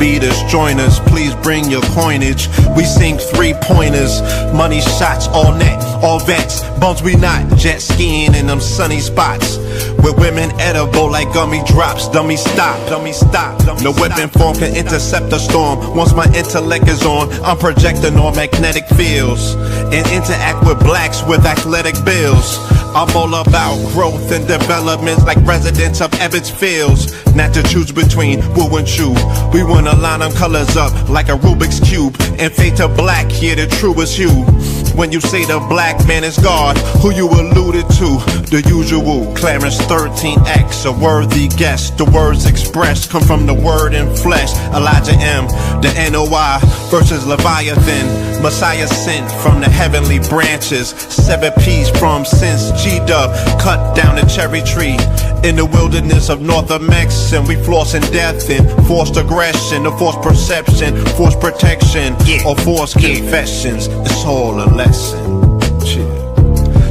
beat us, join us, please bring your coinage. We sing 3-pointers, money shots, all net, all vets. Bumps we not, jet skiing in them sunny spots. With women edible like gummy drops. Dummy stop, dummy stop. No weapon form can intercept the storm. Once my intellect is on, I'm projecting on magnetic fields and interact with blacks with athletic bills. I'm all about growth and development like residents of Ebbets Fields. Not to choose between woo and chew. We wanna line them colors up like a Rubik's Cube and fade to black, yeah, the truest hue. When you say the black man is God, who you alluded to? The usual, Clarence 13X, a worthy guest. The words expressed come from the word in flesh. Elijah M, the NOI versus Leviathan. Messiah sent from the heavenly branches. 7 P's from since G-Dub cut down the cherry tree. In the wilderness of North Mex, and we flossing death and forced aggression, or forced perception, forced protection, or forced confessions. It's all a lesson.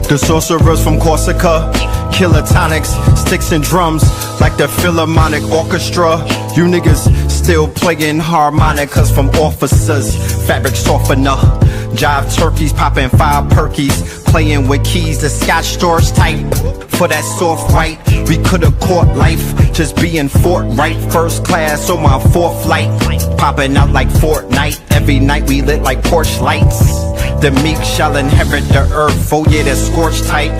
The sorcerers from Corsica, killer tonics, sticks and drums like the Philharmonic Orchestra. You niggas still playing harmonicas from officers, fabric softener. Jive turkeys popping 5 perkies, playing with keys, the Scotch stores type. For that soft white, we could've caught life, just being forthright. First class on my 4th flight, popping out like Fortnite. Every night we lit like porch lights. The meek shall inherit the earth, oh yeah, the scorched type.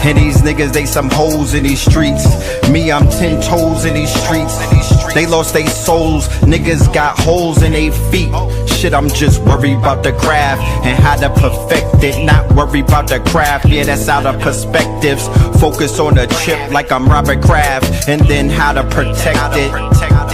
And these niggas, they some hoes in these streets. Me, I'm 10 toes in these streets. They lost their souls, niggas got holes in their feet. Shit, I'm just worried about the craft and how to perfect it. Not worried about the craft, yeah, that's out of perspectives. Focus on the chip like I'm Robert Kraft, and then how to protect it.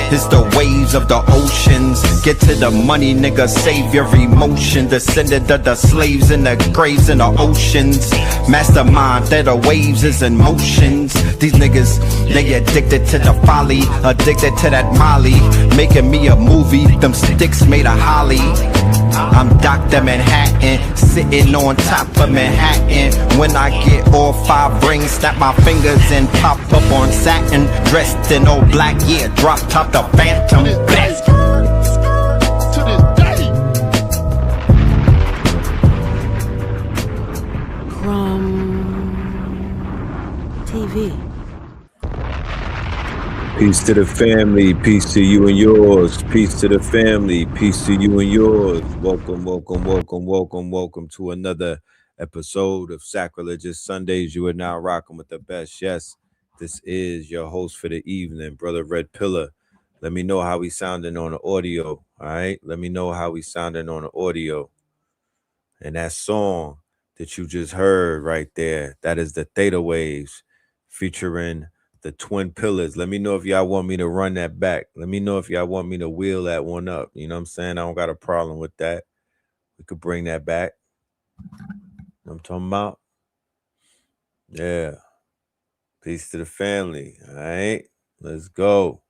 It's the waves of the oceans. Get to the money, nigga, save your emotion. Descendant of the slaves in the graves in the oceans. Mastermind that the waves is in motions. These niggas, they addicted to the folly, addicted to that molly. Making me a movie, them sticks made of holly. I'm Dr. Manhattan, sitting on top of Manhattan. When I get all 5 rings, snap my fingers and pop up on satin. Dressed in all black, yeah, drop top the Phantom. Best. To this day. TV. Peace to the family, peace to you and yours, peace to the family, peace to you and yours. Welcome, welcome, welcome, welcome, welcome to another episode of Sacrilegious Sundays. You are now rocking with the best. Yes, this is your host for the evening, Brother Red Pillar. Let me know how we sounding on the audio, all right? Let me know how we sounding on the audio. And that song that you just heard right there, that is the Theta Waves featuring the Twin Pillars. Let me know if y'all want me to run that back. Let me know if y'all want me to wheel that one up. You know what I'm saying? I don't got a problem with that. We could bring that back. You know what I'm talking about? Yeah. Peace to the family. All right. Let's go.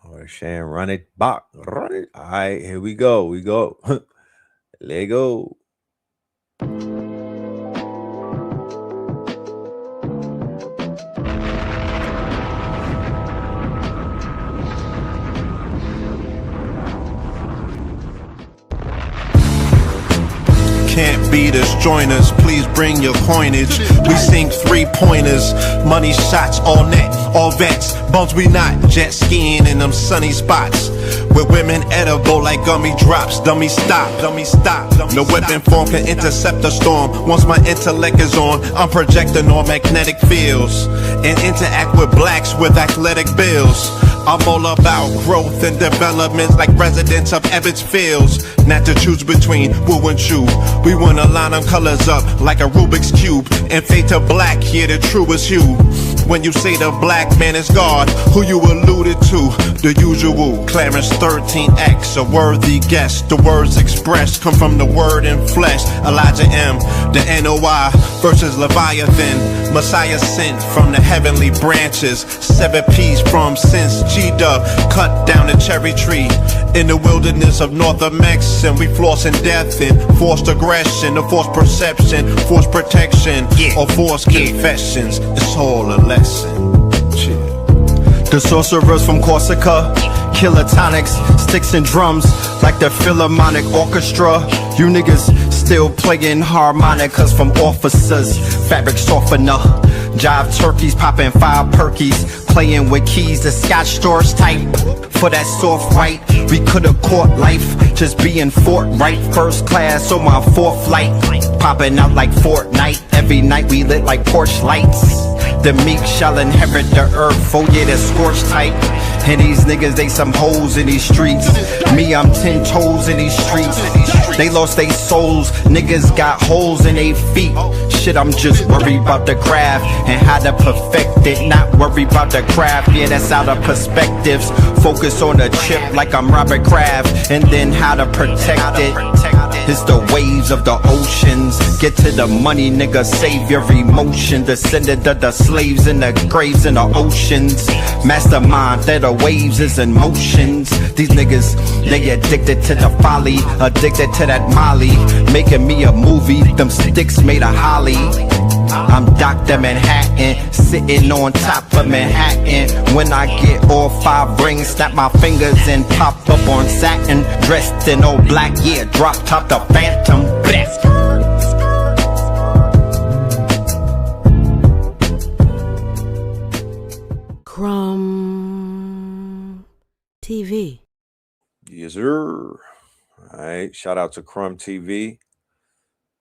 All right, Shan, run it back. Run it. All right, here we go. We go. Let go. Can't beat us, join us, please bring your coinage. We sing 3-pointers, money shots, all net, all vets. Bumps we not, jet skiing in them sunny spots. With women edible like gummy drops. Dummy stop, dummy stop. No weapon form can intercept the storm. Once my intellect is on, I'm projecting on magnetic fields and interact with blacks with athletic bills. I'm all about growth and development like residents of Ebbets Fields. Not to choose between woo and chew. We wanna line them colors up like a Rubik's Cube and fade to black, yeah, the truest hue. When you say the black man is God, who you alluded to? The usual, Clarence 13X, a worthy guest. The words expressed come from the word in flesh. Elijah M, the NOI versus Leviathan. Messiah sent from the heavenly branches. 7 P's from since G-Dub cut down the cherry tree. In the wilderness of North Mex, and we flossing death and forced aggression, or forced perception, forced protection, or forced confessions. It's all a lesson. The The sorcerers from Corsica, killer tonics, sticks and drums like the Philharmonic Orchestra. You niggas still playing harmonicas from officers, fabric softener. Jive turkeys popping 5 perkies, playing with keys, the Scotch stores type. For that soft white, we could've caught life, just being forthright. First class on my 4th flight, popping out like Fortnite. Every night we lit like porch lights. The meek shall inherit the earth, oh yeah, the scorched type. And these niggas, they some hoes in these streets. Me, I'm 10 toes in these streets. They lost their souls, niggas got holes in their feet. Shit, I'm just worried about the craft and how to perfect it. Not worried about the craft, yeah, that's out of perspectives. Focus on the chip like I'm Robert Kraft, and then how to protect it. It's the waves of the oceans. Get to the money, nigga, save your emotion. Descended of the slaves in the graves in the oceans. Mastermind that the waves is in motions. These niggas, they addicted to the folly, addicted to that molly. Making me a movie, them sticks made of holly. I'm Dr. Manhattan, sitting on top of Manhattan. When I get all 5 rings, snap my fingers and pop up on satin. Dressed in all black, yeah, drop top the Phantom. Blast. Crumb TV. Yes, sir. All right. Shout out to Crumb TV.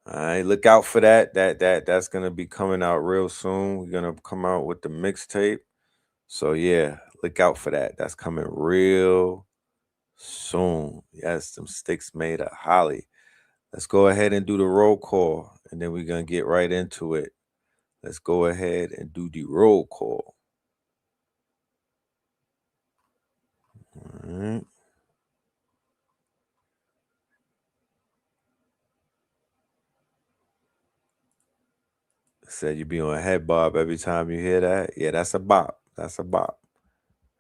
All right, look out for that. That's gonna be coming out real soon. We're gonna come out with the mixtape. So yeah, look out for that. That's coming real soon. Yes, some sticks made of holly. Let's go ahead and do the roll call, and then we're gonna get right into it. Let's go ahead and do the roll call. All right. Said you be on a head bob every time you hear that. Yeah, that's a bop. That's a bop.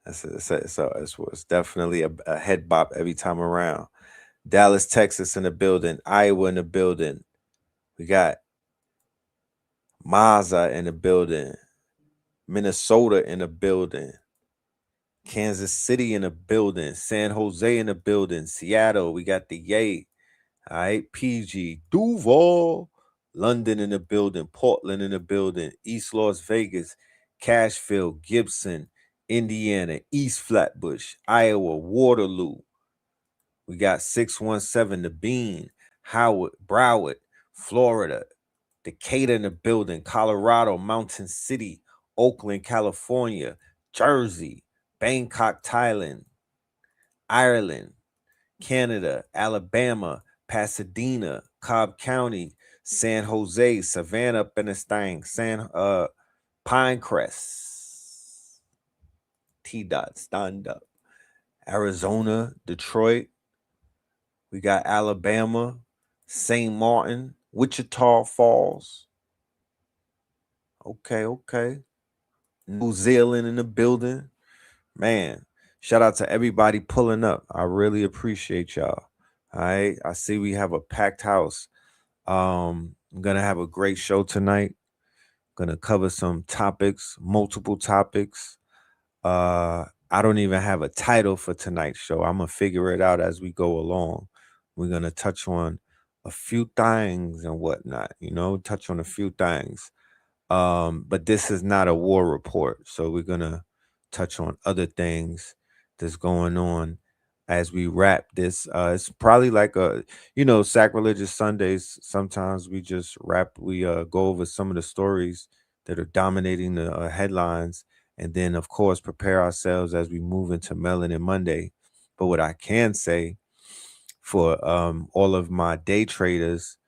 It's definitely a head bop every time around. Dallas, Texas in the building. Iowa in the building. We got Mazza in the building. Minnesota in the building. Kansas City in the building. San Jose in the building. Seattle, we got the Yay. All right, PG. Duval. London in the building. Portland in the building. East Las Vegas. Cashville. Gibson. Indiana. East Flatbush. Iowa. Waterloo. We got 617, The Bean, Howard, Broward, Florida, Decatur in the building, Colorado, Mountain City, Oakland, California, Jersey, Bangkok, Thailand, Ireland, Canada, Alabama, Pasadena, Cobb County, San Jose, Savannah, Benestein, Pinecrest, T-Dot, stand up, Arizona, Detroit. We got Alabama, St. Martin, Wichita Falls. Okay. New Zealand in the building. Man, shout out to everybody pulling up. I really appreciate y'all. All right. I see we have a packed house. I'm going to have a great show tonight. Going to cover some topics, multiple topics. I don't even have a title for tonight's show. I'm going to figure it out as we go along. We're going to touch on a few things and whatnot, touch on a few things. But this is not a war report. So we're going to touch on other things that's going on as we wrap this. It's probably like Sacrilegious Sundays. Sometimes we just we go over some of the stories that are dominating the headlines. And then, of course, prepare ourselves as we move into Melanin Monday. But what I can say for all of my day traders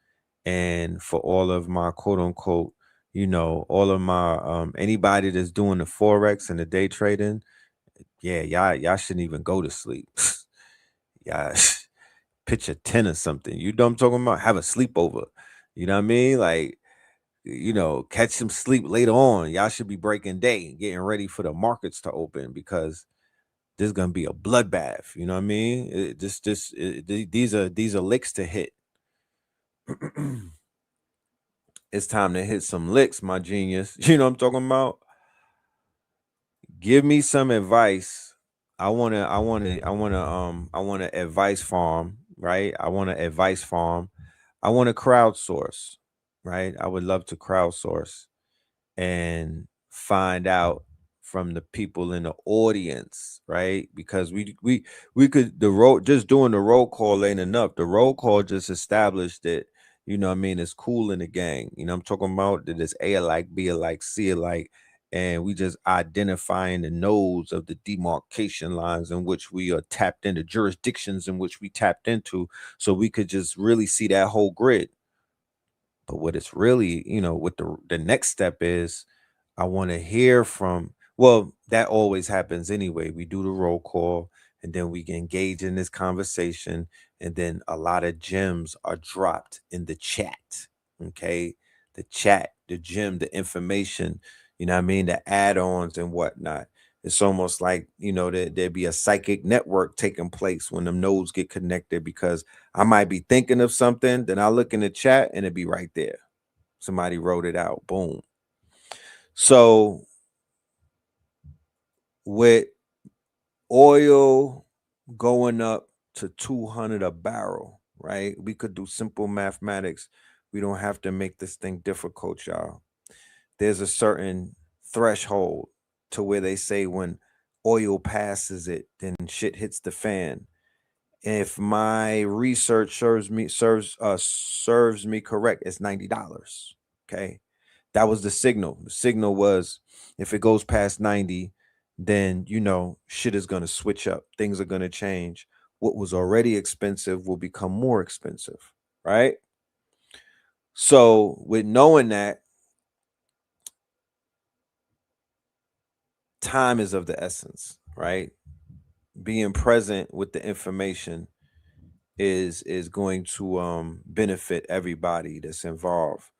and for all of my quote unquote, all of my anybody that's doing the Forex and the day trading, yeah, y'all shouldn't even go to sleep. Y'all pitch a 10 or something. You know what I'm talking about? Have a sleepover. You know what I mean? Like, catch some sleep later on. Y'all should be breaking day, getting ready for the markets to open because there's gonna be a bloodbath. You know what I mean? These are licks to hit. It's time to hit some licks, my genius. You know what I'm talking about? give me some advice. I want to advice farm, right? I want to advice farm. I want to crowdsource, right? I would love to crowdsource and find out from the people in the audience, right? Because we could the roll just doing the roll call ain't enough. The roll call just established that, what I mean, it's cool in the gang. I'm talking about that it's A alike, B alike, C alike, and we just identifying the nodes of the demarcation lines in which we are tapped into, jurisdictions in which we tapped into, so we could just really see that whole grid. But what it's really, what the next step is, I want to hear from, well, that always happens anyway. We do the roll call and then we engage in this conversation, and then a lot of gems are dropped in the chat. Okay. The chat, the gem, the information, what I mean, the add-ons and whatnot. It's almost like, there'd be a psychic network taking place when them nodes get connected, because I might be thinking of something, then I look in the chat and it'd be right there. Somebody wrote it out. Boom. So with oil going up to 200 a barrel, right? We could do simple mathematics. We don't have to make this thing difficult, y'all. There's a certain threshold to where they say when oil passes it, then shit hits the fan. If my research serves me correct, it's $90. Okay. That was the signal. The signal was, if it goes past 90, then shit is gonna switch up. Things are gonna change. What was already expensive will become more expensive, right? So with knowing that, time is of the essence, right? Being present with the information is going to benefit everybody that's involved,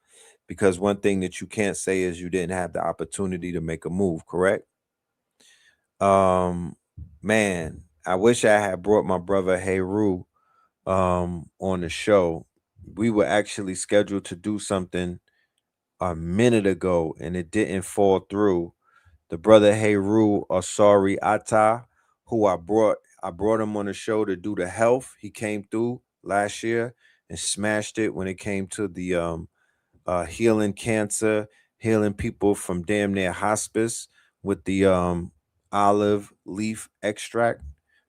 because one thing that you can't say is you didn't have the opportunity to make a move, correct? Man, I wish I had brought my brother Heru on the show. We were actually scheduled to do something a minute ago and it didn't fall through. The brother Heru Asari Ata, who I brought him on the show to do the health. He came through last year and smashed it when it came to the healing cancer, healing people from damn near hospice with the olive leaf extract.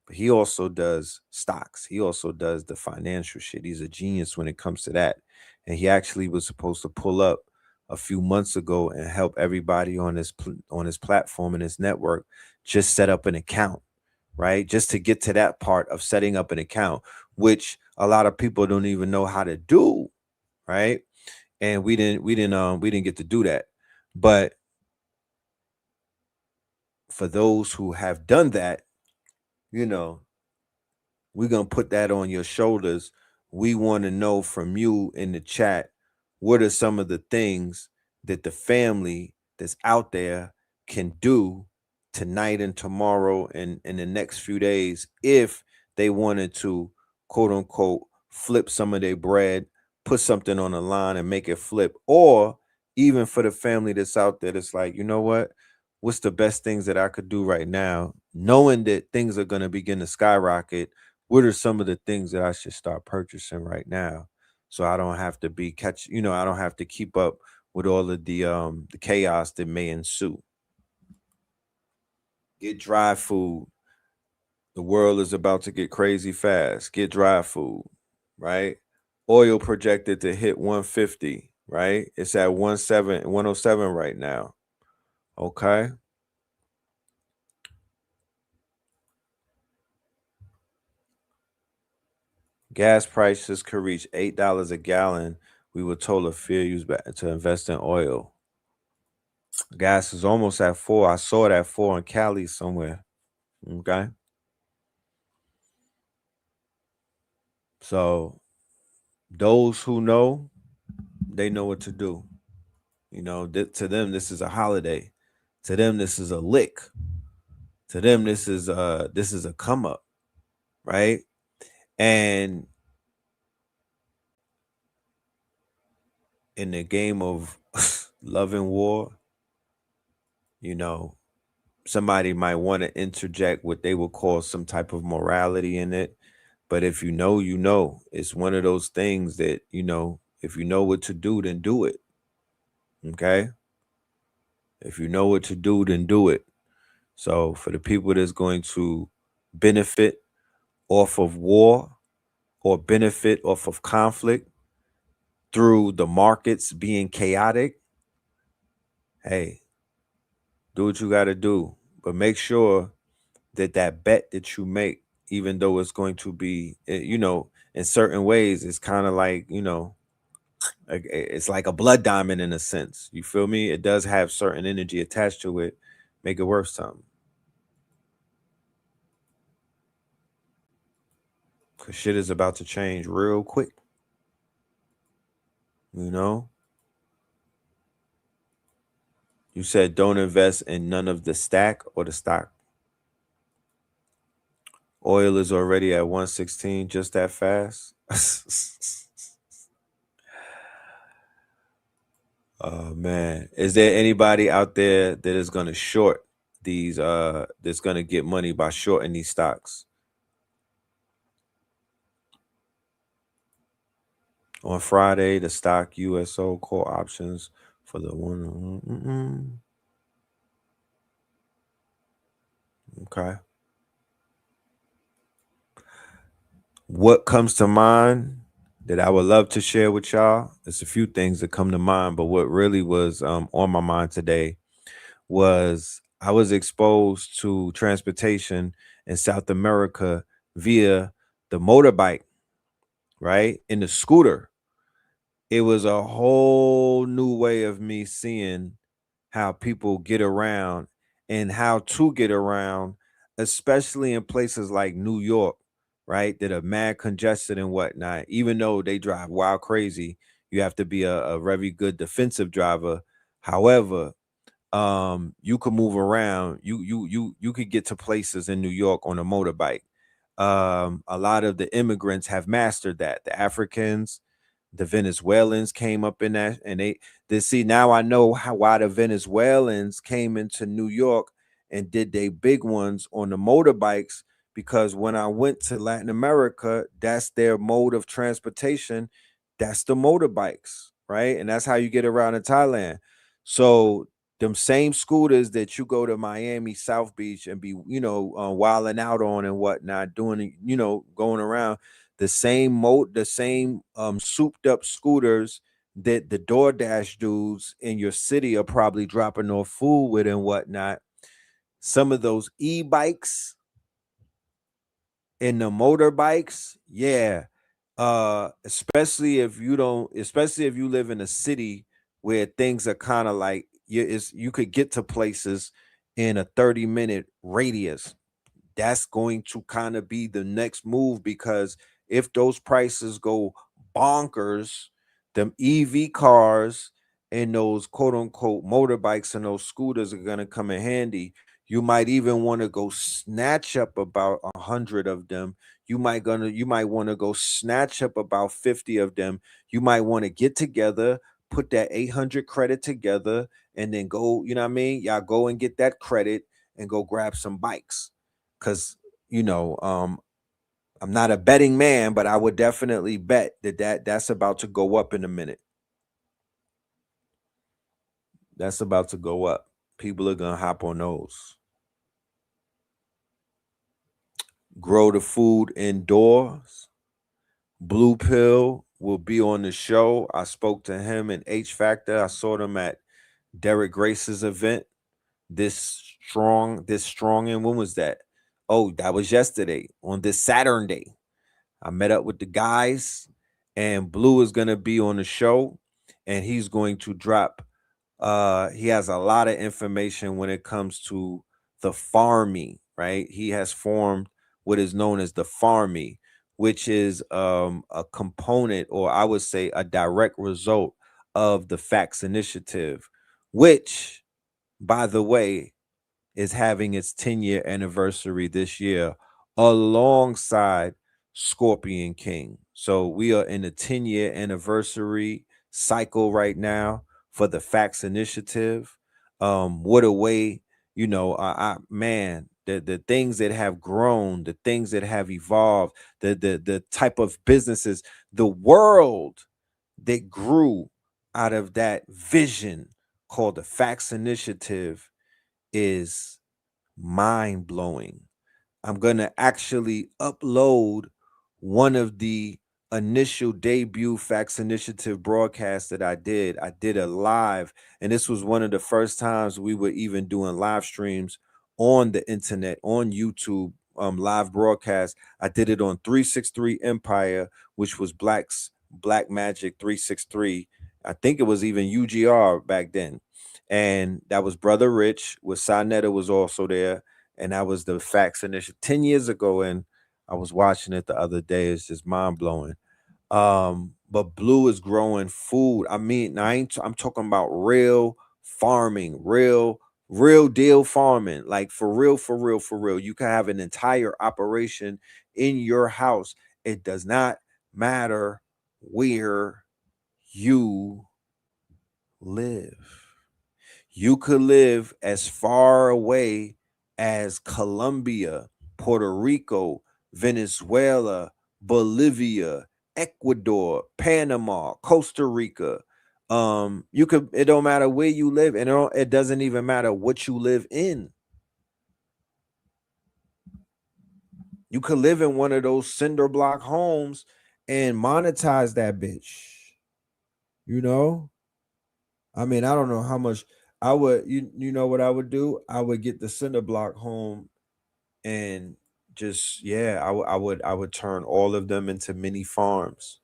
But he also does stocks. He also does the financial shit. He's a genius when it comes to that. And he actually was supposed to pull up a few months ago and help everybody on his platform and his network just set up an account, right? Just to get to that part of setting up an account, which a lot of people don't even know how to do, right? And we didn't get to do that. But for those who have done that, you know, we're going to put that on your shoulders. We want to know from you in the chat, what are some of the things that the family that's out there can do tonight and tomorrow and in the next few days, if they wanted to, quote unquote, flip some of their bread, put something on the line and make it flip. Or even for the family that's out there that's like, you know what? What's the best things that I could do right now, knowing that things are going to begin to skyrocket? What are some of the things that I should start purchasing right now, so I don't have to I don't have to keep up with all of the chaos that may ensue. Get dry food. The world is about to get crazy fast. Get dry food, right? Oil projected to hit 150, right? It's at 107 right now. Okay. Gas prices could reach $8 a gallon. We were told a fear used to invest in oil. Gas is almost at 4. I saw it at 4 in Cali somewhere. Okay. So those who know, they know what to do. To them, this is a holiday. To them, this is a lick. To them, this is a come up, right? And in the game of love and war, you know, somebody might want to interject what they would call some type of morality in it. But if you know, you know. It's one of those things that, if you know what to do, then do it. Okay? If you know what to do, then do it. So for the people that's going to benefit off of war or benefit off of conflict through the markets being chaotic, hey, do what you got to do. But make sure that bet that you make, even though it's going to be, in certain ways, it's kind of like, it's like a blood diamond in a sense. You feel me? It does have certain energy attached to it. Make it worth something. Because shit is about to change real quick. You said don't invest in none of the stack or the stock. Oil is already at 116 just that fast. Oh man. Is there anybody out there that is gonna short these that's gonna get money by shorting these stocks? On Friday, the stock USO call options for the one. Okay. What comes to mind that I would love to share with y'all? There's a few things that come to mind, but what really was on my mind today was I was exposed to transportation in South America via the motorbike, right? In the scooter. It was a whole new way of me seeing how people get around and how to get around, especially in places like New York, right? That are mad congested and whatnot. Even though they drive wild crazy, you have to be a very good defensive driver. However, you can move around. You could get to places in New York on a motorbike. A lot of the immigrants have mastered that. The Africans, the Venezuelans came up in that, and they see now I know why the Venezuelans came into New York and did they big ones on the motorbikes, because when I went to Latin America, that's their mode of transportation. That's the motorbikes, right? And that's how you get around in Thailand. So them same scooters that you go to Miami, South Beach and be, wilding out on and whatnot, doing, going around, the same souped up scooters that the DoorDash dudes in your city are probably dropping off food with and whatnot. Some of those e-bikes and the motorbikes, yeah. Especially if you live in a city where things are kind of like you could get to places in a 30-minute radius. That's going to kind of be the next move, because if those prices go bonkers, them EV cars and those quote unquote motorbikes and those scooters are going to come in handy. You might even want to go snatch up about 100 of them. You might want to go snatch up about 50 of them. You might want to get together, put that 800 credit together, and then go, you know what I mean? Y'all go and get that credit and go grab some bikes. Cause I'm not a betting man, but I would definitely bet that's about to go up in a minute. That's about to go up. People are gonna hop on those. Grow the food indoors. Blue Pill will be on the show. I spoke to him in H Factor. I saw them at Derek Grace's event. This strong, and when was that? Oh, that was yesterday on this Saturday. I met up with the guys, and Blue is gonna be on the show, and he's going to drop. He has a lot of information when it comes to the farming, right? He has formed what is known as the farming, which is a component, or I would say a direct result of the Facts Initiative, which, by the way, is having its 10-year anniversary this year alongside Scorpion King. So we are in the 10-year anniversary cycle right now for the Facts Initiative. What a way, you know, man, the things that have grown, the things that have evolved, the type of businesses, the world that grew out of that vision called the Facts Initiative is mind blowing. I'm going to actually upload one of the initial debut Facts Initiative broadcasts that I did. I did a live, and this was one of the first times we were even doing live streams on the internet, on YouTube, live broadcast. I did it on 363 Empire, which was Black Magic 363. I think it was even UGR back then. And that was Brother Rich, with Sinetta was also there, and that was the Facts Initiative 10 years ago. And I was watching it the other day. It's just mind blowing. But Blue is growing food. I mean, I'm talking about real farming, real deal farming, like for real, for real, for real. You can have an entire operation in your house. It does not matter where you live. You could live as far away as Colombia, Puerto Rico, Venezuela, Bolivia, Ecuador, Panama, Costa Rica. You could, it don't matter where you live, and it doesn't even matter what you live in. You could live in one of those cinder block homes and monetize that bitch. You know? I mean, I don't know how much I would, you know what I would do? I would get the cinder block home and just, yeah, I would turn all of them into mini farms.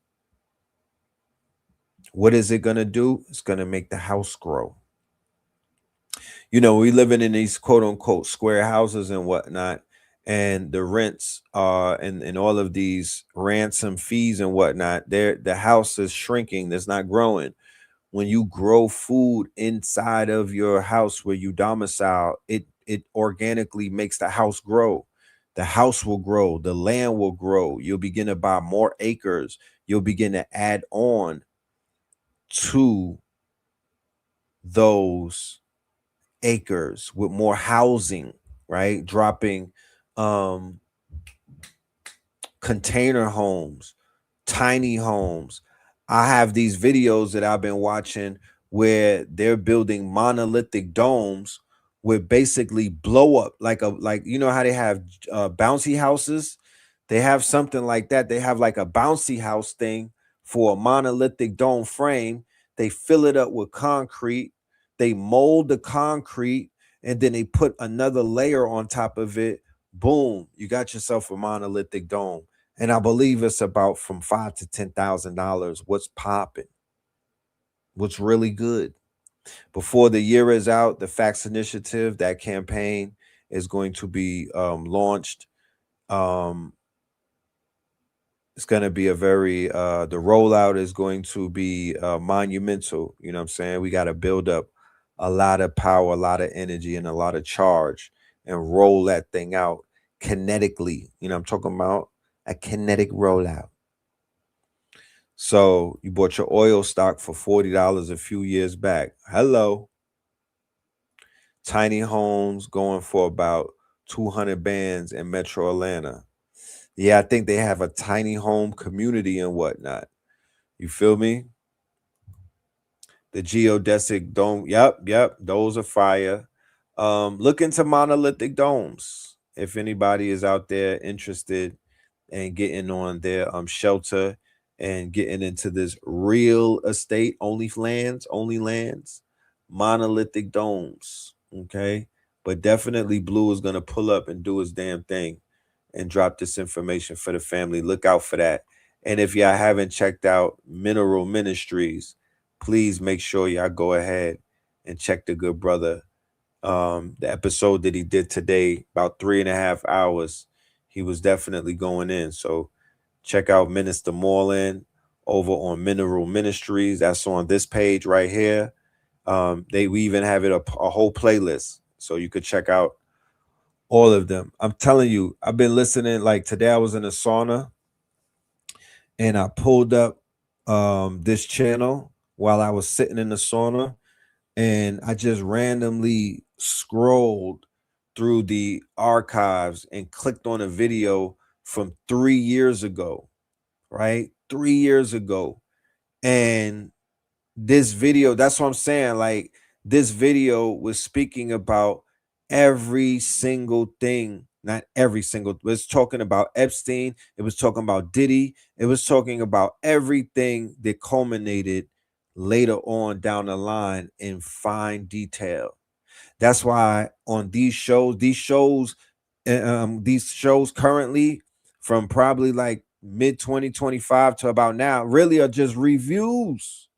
What is it gonna do? It's gonna make the house grow. You know, we living in these quote unquote square houses and whatnot, and the rents and all of these ransom fees and whatnot, the house is shrinking, it's not growing. When you grow food inside of your house where you domicile, it organically makes the house grow. The house will grow, the land will grow. You'll begin to buy more acres. You'll begin to add on to those acres with more housing, right? Dropping container homes, tiny homes. I have these videos that I've been watching where they're building monolithic domes with basically blow up, like you know how they have bouncy houses. They have something like that. They have like a bouncy house thing for a monolithic dome frame. They fill it up with concrete. They mold the concrete, and then they put another layer on top of it. Boom, you got yourself a monolithic dome. And I believe it's about from $5,000 to $10,000. What's popping? What's really good? Before the year is out, the Facts Initiative, that campaign is going to be launched. It's going to be a very the rollout is going to be monumental. You know what I'm saying? We got to build up a lot of power, a lot of energy, and a lot of charge, and roll that thing out kinetically. You know what I'm talking about? A kinetic rollout. So you bought your oil stock for $40 a few years back. Hello. Tiny homes going for about 200 bands in Metro Atlanta. Yeah, I think they have a tiny home community and whatnot. You feel me? The geodesic dome. Yep. Those are fire. Look into monolithic domes. If anybody is out there interested in getting on their shelter and getting into this real estate, only lands, monolithic domes. Okay. But definitely Blue is gonna pull up and do his damn thing and drop this information for the family. Look out for that. And if y'all haven't checked out Mineral Ministries, please make sure y'all go ahead and check the good brother. The episode that he did today, about 3.5 hours, he was definitely going in. So check out Minister Moreland over on Mineral Ministries. That's on this page right here. We even have it a whole playlist, so you could check out all of them. I'm telling you, I've been listening. Like today, I was in a sauna, and I pulled up this channel while I was sitting in the sauna, and I just randomly scrolled through the archives and clicked on a video from 3 years ago, right? 3 years ago. And this video, that's what I'm saying. Like, this video was speaking about every single thing, not every single, it was talking about Epstein, it was talking about Diddy, it was talking about everything that culminated later on down the line in fine detail. That's why on these shows currently, from probably like mid 2025 to about now, really are just reviews.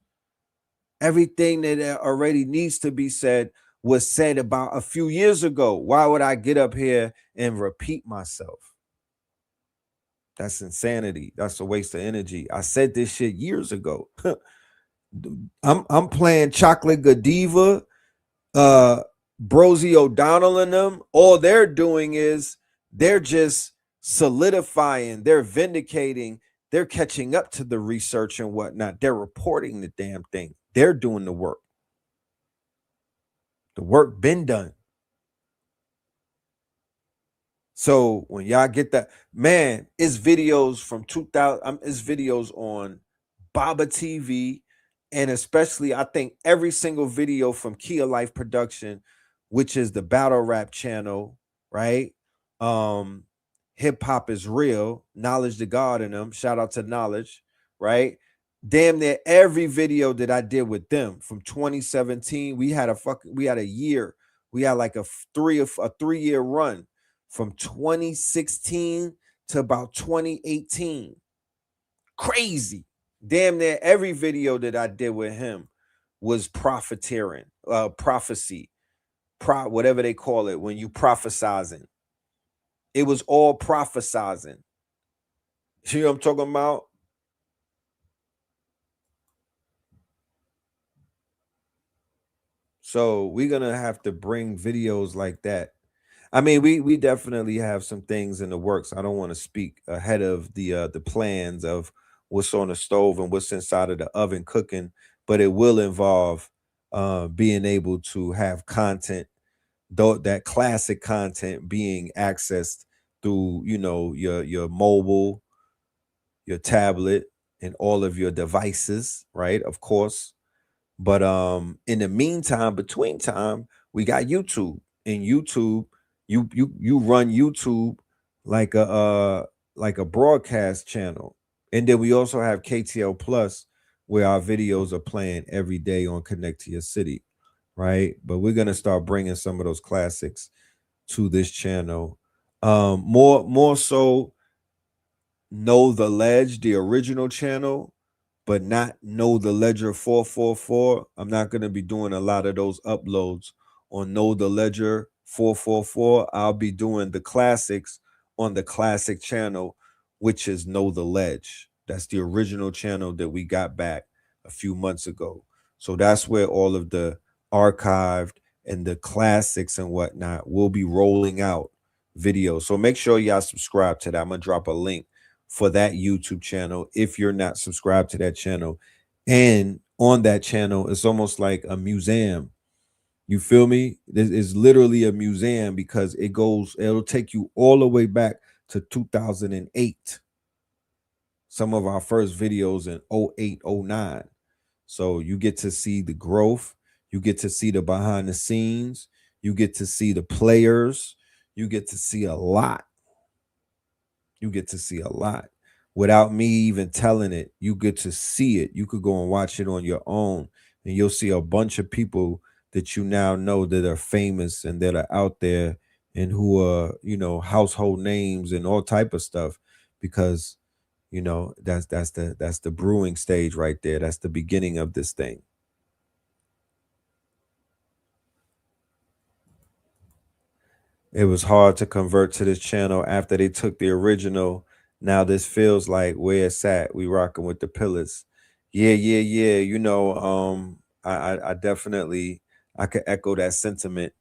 Everything that already needs to be said was said about a few years ago. Why would I get up here and repeat myself? That's insanity. That's a waste of energy. I said this shit years ago. I'm playing Chocolate Godiva, Brosie O'Donnell and them. All they're doing is they're just solidifying, they're vindicating, they're catching up to the research and whatnot. They're reporting the damn thing. They're doing the work. The work been done. So when y'all get that, man, it's videos from 2000. It's videos on Baba TV, and especially I think every single video from Kia Life Production, which is the battle rap channel, right? Hip hop is real. Knowledge to God in them. Shout out to Knowledge, right? Damn near every video that I did with them from 2017, we had a year. We had like a 3-year run from 2016 to about 2018. Crazy. Damn near every video that I did with him was profiteering, prophecy, whatever they call it when you prophesizing. It was all prophesizing. See what I'm talking about? So we're gonna have to bring videos like that. I mean, we definitely have some things in the works. I don't want to speak ahead of the plans of what's on the stove and what's inside of the oven cooking, but it will involve being able to have content, though that classic content being accessed through, you know, your mobile, your tablet, and all of your devices, right? Of course. But in the meantime, between time, we got YouTube. And YouTube, you run YouTube like a broadcast channel. And then we also have KTL Plus, where our videos are playing every day on Connect to Your City, right? But we're gonna start bringing some of those classics to this channel. More so, Know the Ledge, the original channel, but not Know the Ledger 444. I'm not going to be doing a lot of those uploads on Know the Ledger 444. I'll be doing the classics on the classic channel, which is Know the Ledge. That's the original channel that we got back a few months ago. So that's where all of the archived and the classics and whatnot will be rolling out videos. So make sure y'all subscribe to that. I'm going to drop a link for that YouTube channel if you're not subscribed to that channel. And on that channel, it's almost like a museum. You feel me? It's literally a museum because it'll take you all the way back to 2008. Some of our first videos in 08, 09. So you get to see the growth. You get to see the behind the scenes. You get to see the players. You get to see a lot. You get to see a lot without me even telling it. You get to see it. You could go and watch it on your own, and you'll see a bunch of people that you now know that are famous and that are out there and who are, you know, household names and all type of stuff, because, you know, that's the brewing stage right there. That's the beginning of this thing. It was hard to convert to this channel after they took the original. Now this feels like where it's at. We rocking with the pillars. Yeah. You know, I definitely, I could echo that sentiment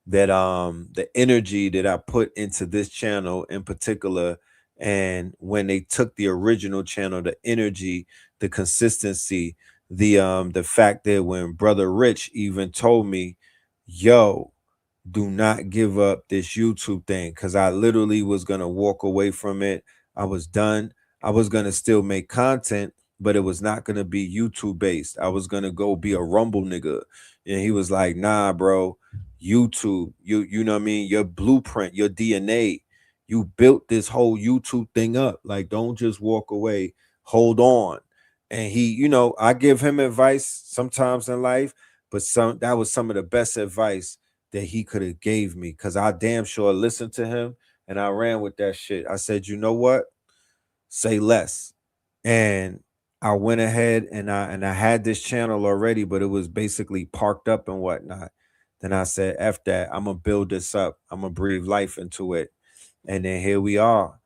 that the energy that I put into this channel in particular, and when they took the original channel, the energy, the consistency, the fact that when Brother Rich even told me, yo, do not give up this YouTube thing, because I literally was going to walk away from it. I was done. I was going to still make content, but it was not going to be YouTube based. I was going to go be a Rumble nigga. And he was like, nah, bro, YouTube, you know what I mean? Your blueprint, your DNA, you built this whole YouTube thing up. Like, don't just walk away. Hold on. And he, you know, I give him advice sometimes in life, but that was some of the best advice that he could have gave me, because I damn sure listened to him and I ran with that shit. I said, you know what? Say less. And I went ahead and I had this channel already, but it was basically parked up and whatnot. Then I said, F that, I'm gonna build this up. I'm gonna breathe life into it. And then here we are.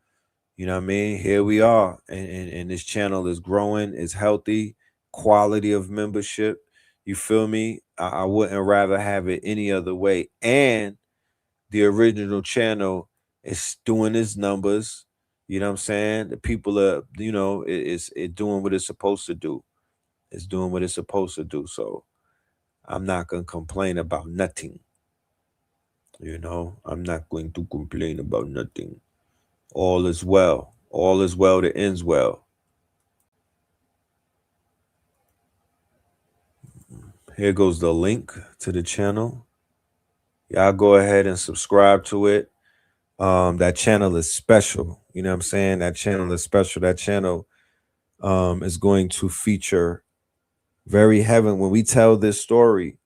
You know what I mean? Here we are. And this channel is growing, it's healthy, quality of membership. You feel me? I wouldn't rather have it any other way. And the original channel is doing its numbers. You know what I'm saying? The people are, you know, it's doing what it's supposed to do. It's doing what it's supposed to do. So I'm not going to complain about nothing. You know, I'm not going to complain about nothing. All is well. All is well that ends well. Here goes the link to the channel. Y'all go ahead and subscribe to it. That channel is special. You know what I'm saying? That channel is special. That channel is going to feature very heavy. When we tell this story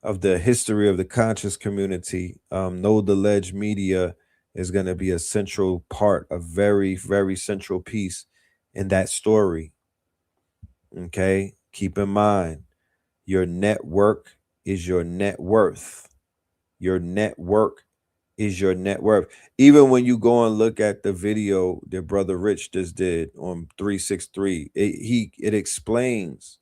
of the history of the conscious community, Know the Ledge Media is going to be a central part, a very, very central piece in that story. Okay? Keep in mind, your network is your net worth. Your network is your net worth. Even when you go and look at the video that Brother Rich just did on 363, it explains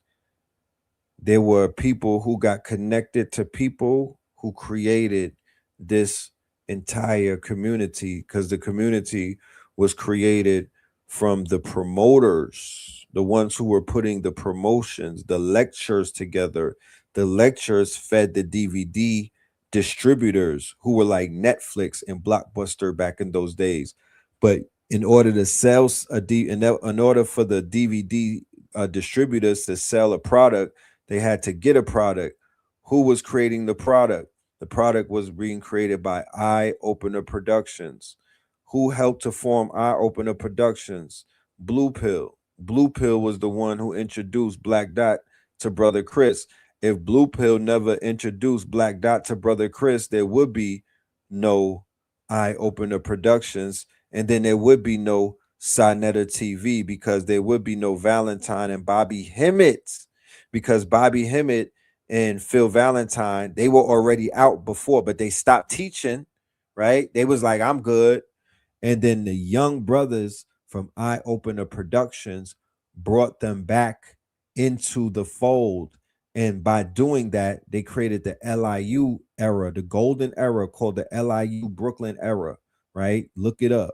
there were people who got connected to people who created this entire community, because the community was created from the promoters, the ones who were putting the promotions, the lectures together. The lectures fed the DVD distributors, who were like Netflix and Blockbuster back in those days. But in order to sell in order for the DVD distributors to sell a product, they had to get a product. Who was creating the product? The product was being created by Eye Opener Productions. Who helped to form Eye Opener Productions? Blue Pill. Blue Pill was the one who introduced Black Dot to Brother Chris. If Blue Pill never introduced Black Dot to Brother Chris, there would be no Eye Opener Productions, and then there would be no Sinetta TV, because there would be no Valentine and Bobby Hemmett, because Bobby Hemmett and Phil Valentine, they were already out before, but they stopped teaching, right? They was like, I'm good. And then the young brothers from Eye Opener Productions brought them back into the fold. And by doing that, they created the LIU era, the golden era, called the LIU Brooklyn era, right? Look it up.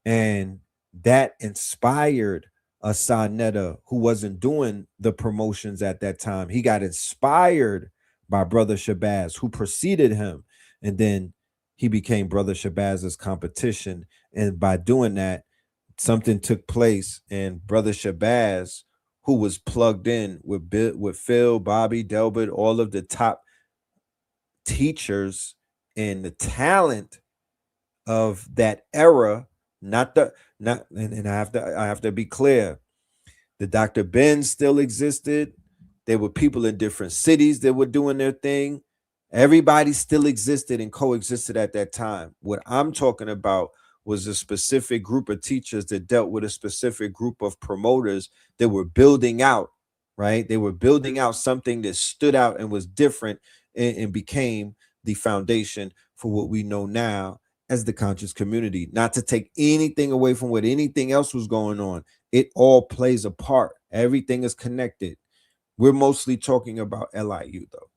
And that inspired a Sonetta, who wasn't doing the promotions at that time. He got inspired by Brother Shabazz, who preceded him. And then he became Brother Shabaz's competition. And by doing that, something took place, and Brother Shabazz, who was plugged in with Phil, Bobby, Delbert, all of the top teachers and the talent of that era, and I have to be clear, the Dr. Ben still existed. There were people in different cities that were doing their thing. Everybody still existed and coexisted at that time. What I'm talking about was a specific group of teachers that dealt with a specific group of promoters that were building out, right? They were building out something that stood out and was different, and became the foundation for what we know now as the conscious community. Not to take anything away from what anything else was going on. It all plays a part. Everything is connected. We're mostly talking about LIU though.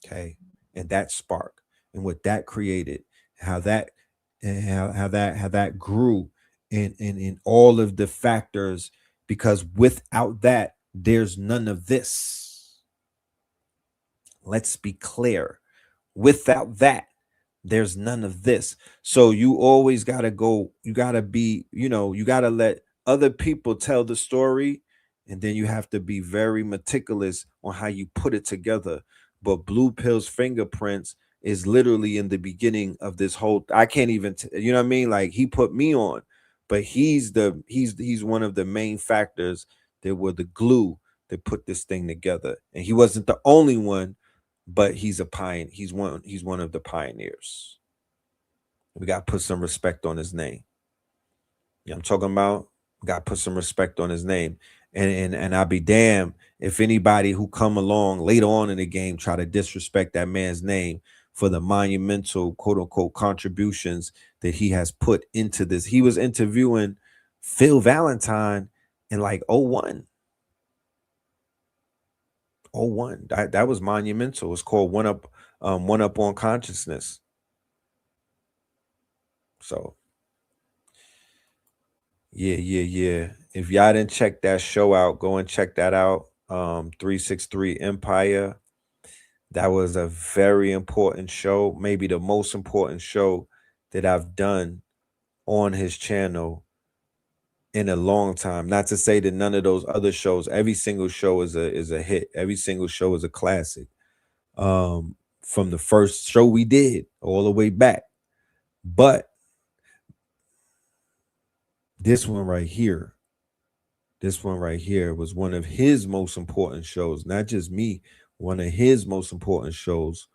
Okay. And that spark and what that created, how that grew in all of the factors, because without that, there's none of this. Let's be clear. Without that, there's none of this. So you always got to go, you got to be, you got to let other people tell the story, and then you have to be very meticulous on how you put it together. But Blue Pill's fingerprints is literally in the beginning of this whole, I can't even you know what I mean? Like, he put me on, but he's one of the main factors that were the glue that put this thing together. And he wasn't the only one, but he's a pioneer. He's one of the pioneers. We got to put some respect on his name. You know what I'm talking about? Got to put some respect on his name. And I'll be damned if anybody who come along later on in the game try to disrespect that man's name for the monumental, quote unquote, contributions that he has put into this. He was interviewing Phil Valentine in like 01. 01. That was monumental. It's called One Up on Consciousness. So yeah. If y'all didn't check that show out, go and check that out. 363 Empire. That was a very important show, maybe the most important show that I've done on his channel in a long time. Not to say that none of those other shows, every single show is a hit. Every single show is a classic. From the first show we did all the way back. But this one right here was one of his most important shows, not just me, one of his most important shows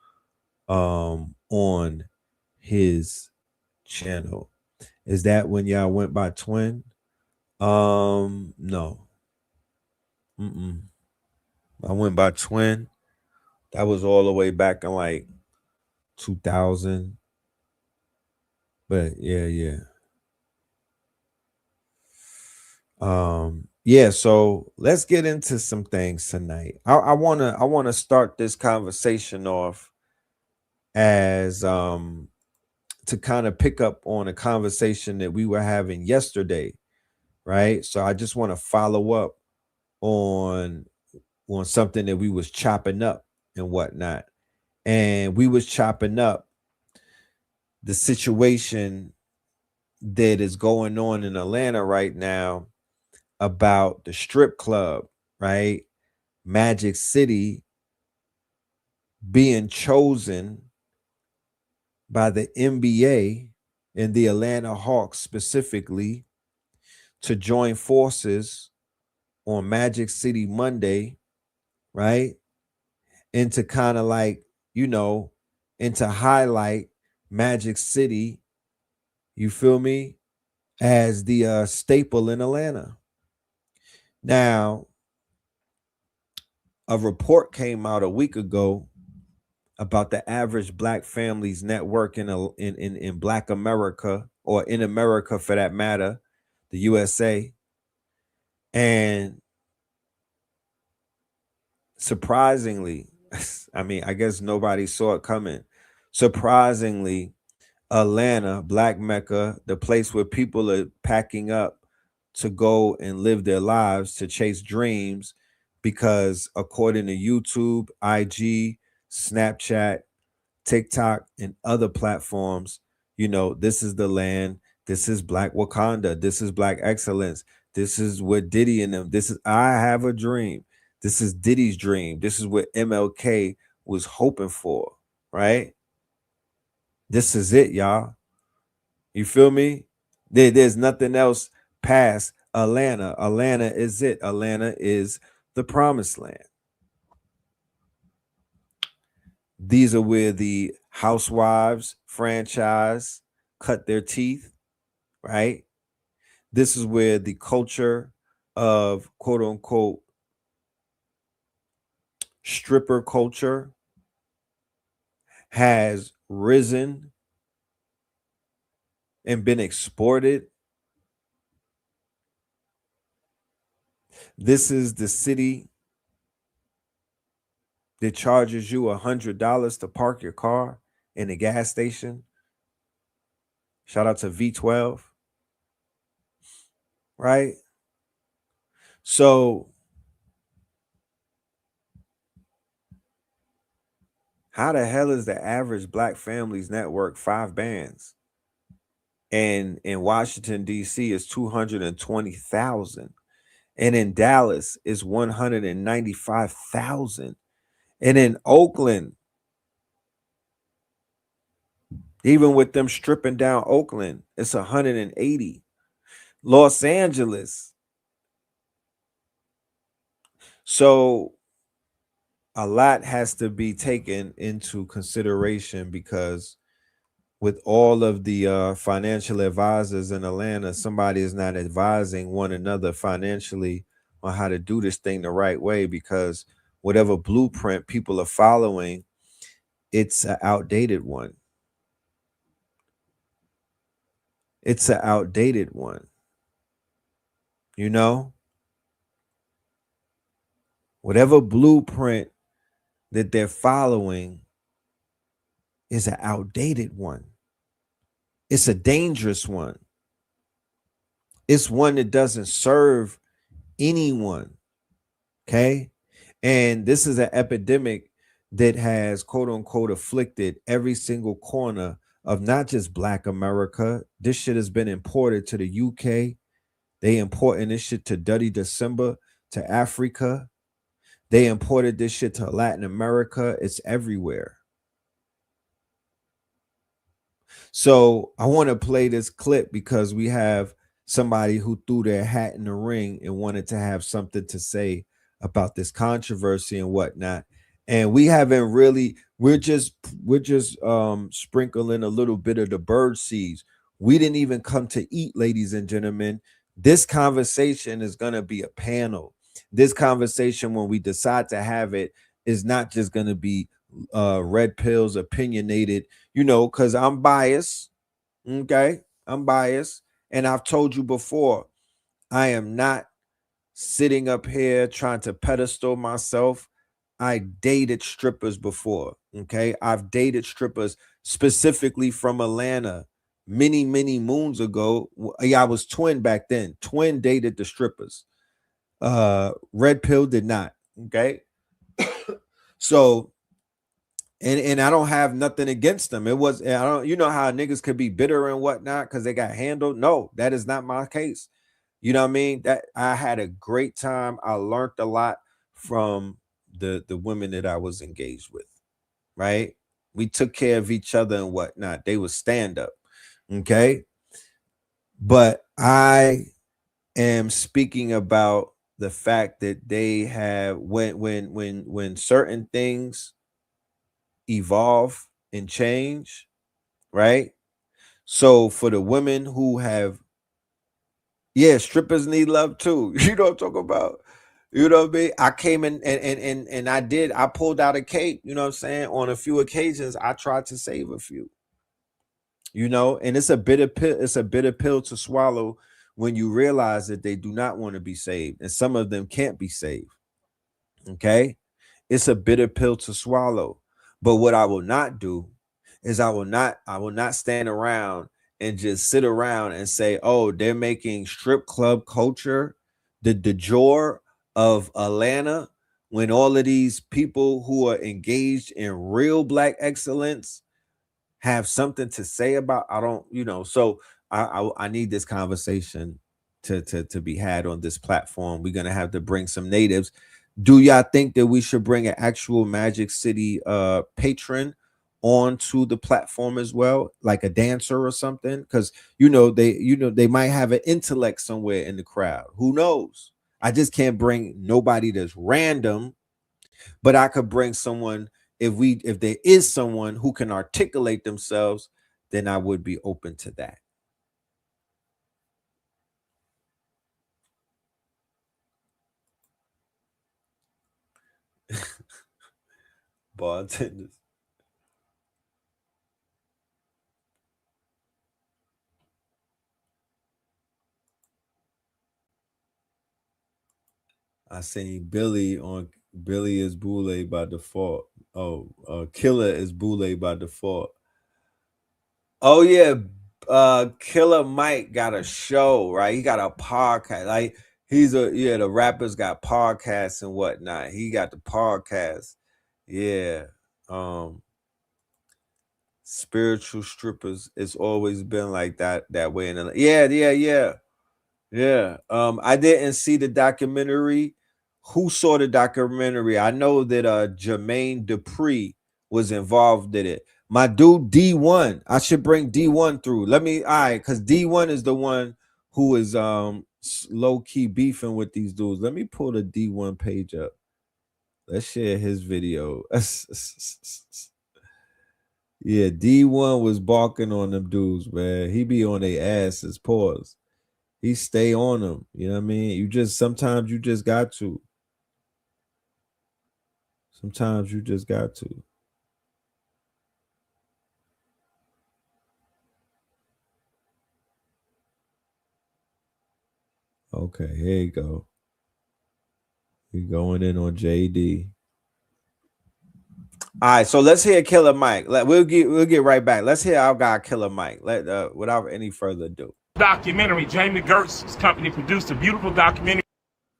on his channel. Is that when y'all went by twin? No. I went by twin. That was all the way back in like 2000. But yeah. Yeah, so let's get into some things tonight. I wanna start this conversation off as to kind of pick up on a conversation that we were having yesterday, right? So I just want to follow up on something that we was chopping up and whatnot. And we was chopping up the situation that is going on in Atlanta right now about the strip club, right? Magic City being chosen by the NBA and the Atlanta Hawks specifically to join forces on Magic City Monday, right? And to kind of like, and to highlight Magic City, you feel me, as the staple in Atlanta. Now, a report came out a week ago about the average Black family's net worth in Black America, or in America for that matter, the USA. And surprisingly, I mean, I guess nobody saw it coming. Surprisingly, Atlanta, Black Mecca, the place where people are packing up to go and live their lives, to chase dreams, because according to YouTube, IG, Snapchat, TikTok, and other platforms, this is the land. This is Black Wakanda. This is Black excellence. This is what Diddy and them. This is I have a dream. This is Diddy's dream. This is what MLK was hoping for, right? This is it, y'all. You feel me? There's nothing else past Atlanta. Atlanta is it. Atlanta is the promised land. These are where the Housewives franchise cut their teeth, right? This is where the culture of quote unquote stripper culture has risen and been exported. This is the city that charges you $100 to park your car in a gas station. Shout out to V12. Right? So How the hell is the average black family's network 5 bands? And in Washington, D.C. is 220,000. And in Dallas is 195,000. And in Oakland, even with them stripping down Oakland, it's 180. Los Angeles. So a lot has to be taken into consideration, because with all of the financial advisors in Atlanta, somebody is not advising one another financially on how to do this thing the right way, because whatever blueprint people are following, it's an outdated one. It's an outdated one. You know, whatever blueprint that they're following is an outdated one. It's a dangerous one. It's one that doesn't serve anyone. Okay. And this is an epidemic that has, quote unquote, afflicted every single corner of not just Black America. This shit has been imported to the UK. They importing this shit to Dirty December, to Africa. They imported this shit to Latin America. It's everywhere. So I want to play this clip because we have somebody who threw their hat in the ring and wanted to have something to say about this controversy and whatnot. And we haven't really, we're just sprinkling a little bit of the bird seeds. We didn't even come to eat, ladies and gentlemen. This conversation is going to be a panel. This conversation, when we decide to have it, is not just going to be red pills, opinionated, because I'm biased. Okay, I'm biased. And I've told you before, I am not sitting up here trying to pedestal myself. I dated strippers before. Okay, I've dated strippers specifically from Atlanta many, many moons ago. Yeah, I was Twin back then. Twin dated the strippers. Red Pill did not. Okay. So, and I don't have nothing against them. It was, I don't, how niggas could be bitter and whatnot because they got handled. No, that is not my case. You know what I mean? That I had a great time. I learned a lot from the women that I was engaged with. Right? We took care of each other and whatnot. They was stand up. Okay. But I am speaking about the fact that they have, when certain things evolve and change, right? So for the women who have, strippers need love too. You know what I'm talking about? You know what I mean? I came in and I pulled out a cape, you know what I'm saying? On a few occasions, I tried to save a few. And it's a bitter pill to swallow when you realize that they do not want to be saved, and some of them can't be saved. Okay? It's a bitter pill to swallow. But what I will not do is I will not stand around and just sit around and say, oh, they're making strip club culture the de jour of Atlanta, when all of these people who are engaged in real Black excellence have something to say about. I don't, so I need this conversation to be had on this platform. We're gonna have to bring some natives. Do y'all think that we should bring an actual Magic City patron onto the platform as well, like a dancer or something? Because they might have an intellect somewhere in the crowd. Who knows? I just can't bring nobody that's random, but I could bring someone. If there is someone who can articulate themselves, then I would be open to that. Bartenders. I seen Billy is Boule by default. Oh, Killer is Boule by default. Oh yeah, Killer Mike got a show, right? He got a podcast. Like the rappers got podcasts and whatnot. He got the podcast. Yeah. spiritual strippers. It's always been like that way. And yeah. I didn't see the documentary. Who saw the documentary? I know that Jermaine Dupri was involved in it. My dude D1. I should bring D1 through. Because D1 is the one who is low-key beefing with these dudes. Let me pull the D1 page up. Let's share his video. Yeah, D1 was barking on them dudes, man. He be on their asses, pause. He stay on them. You know what I mean? Sometimes you just got to. Sometimes you just got to. Okay, here you go. You're going in on JD. All right, so let's hear Killer Mike. We'll get right back. Let's hear our guy Killer Mike. Without any further ado. Documentary. Jamie Gertz's company produced a beautiful documentary.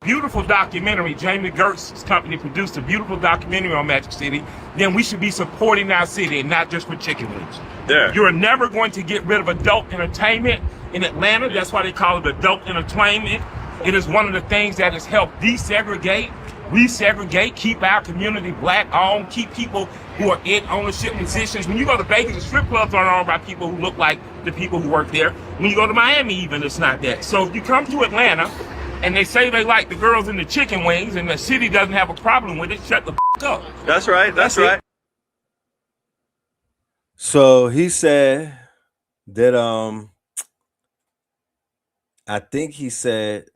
Jamie Gertz's company produced a beautiful documentary on Magic City. Then we should be supporting our city and not just for chicken wings. Yeah. You're never going to get rid of adult entertainment in Atlanta. That's why they call it adult entertainment. It is one of the things that has helped desegregate, resegregate, keep our community black owned, keep people who are in ownership positions. When you go to Vegas, the strip clubs aren't owned by people who look like the people who work there. When you go to Miami, even, it's not that. So if you come to Atlanta and they say they like the girls in the chicken wings and the city doesn't have a problem with it, shut the f up. That's right. That's right. So he said that I think he said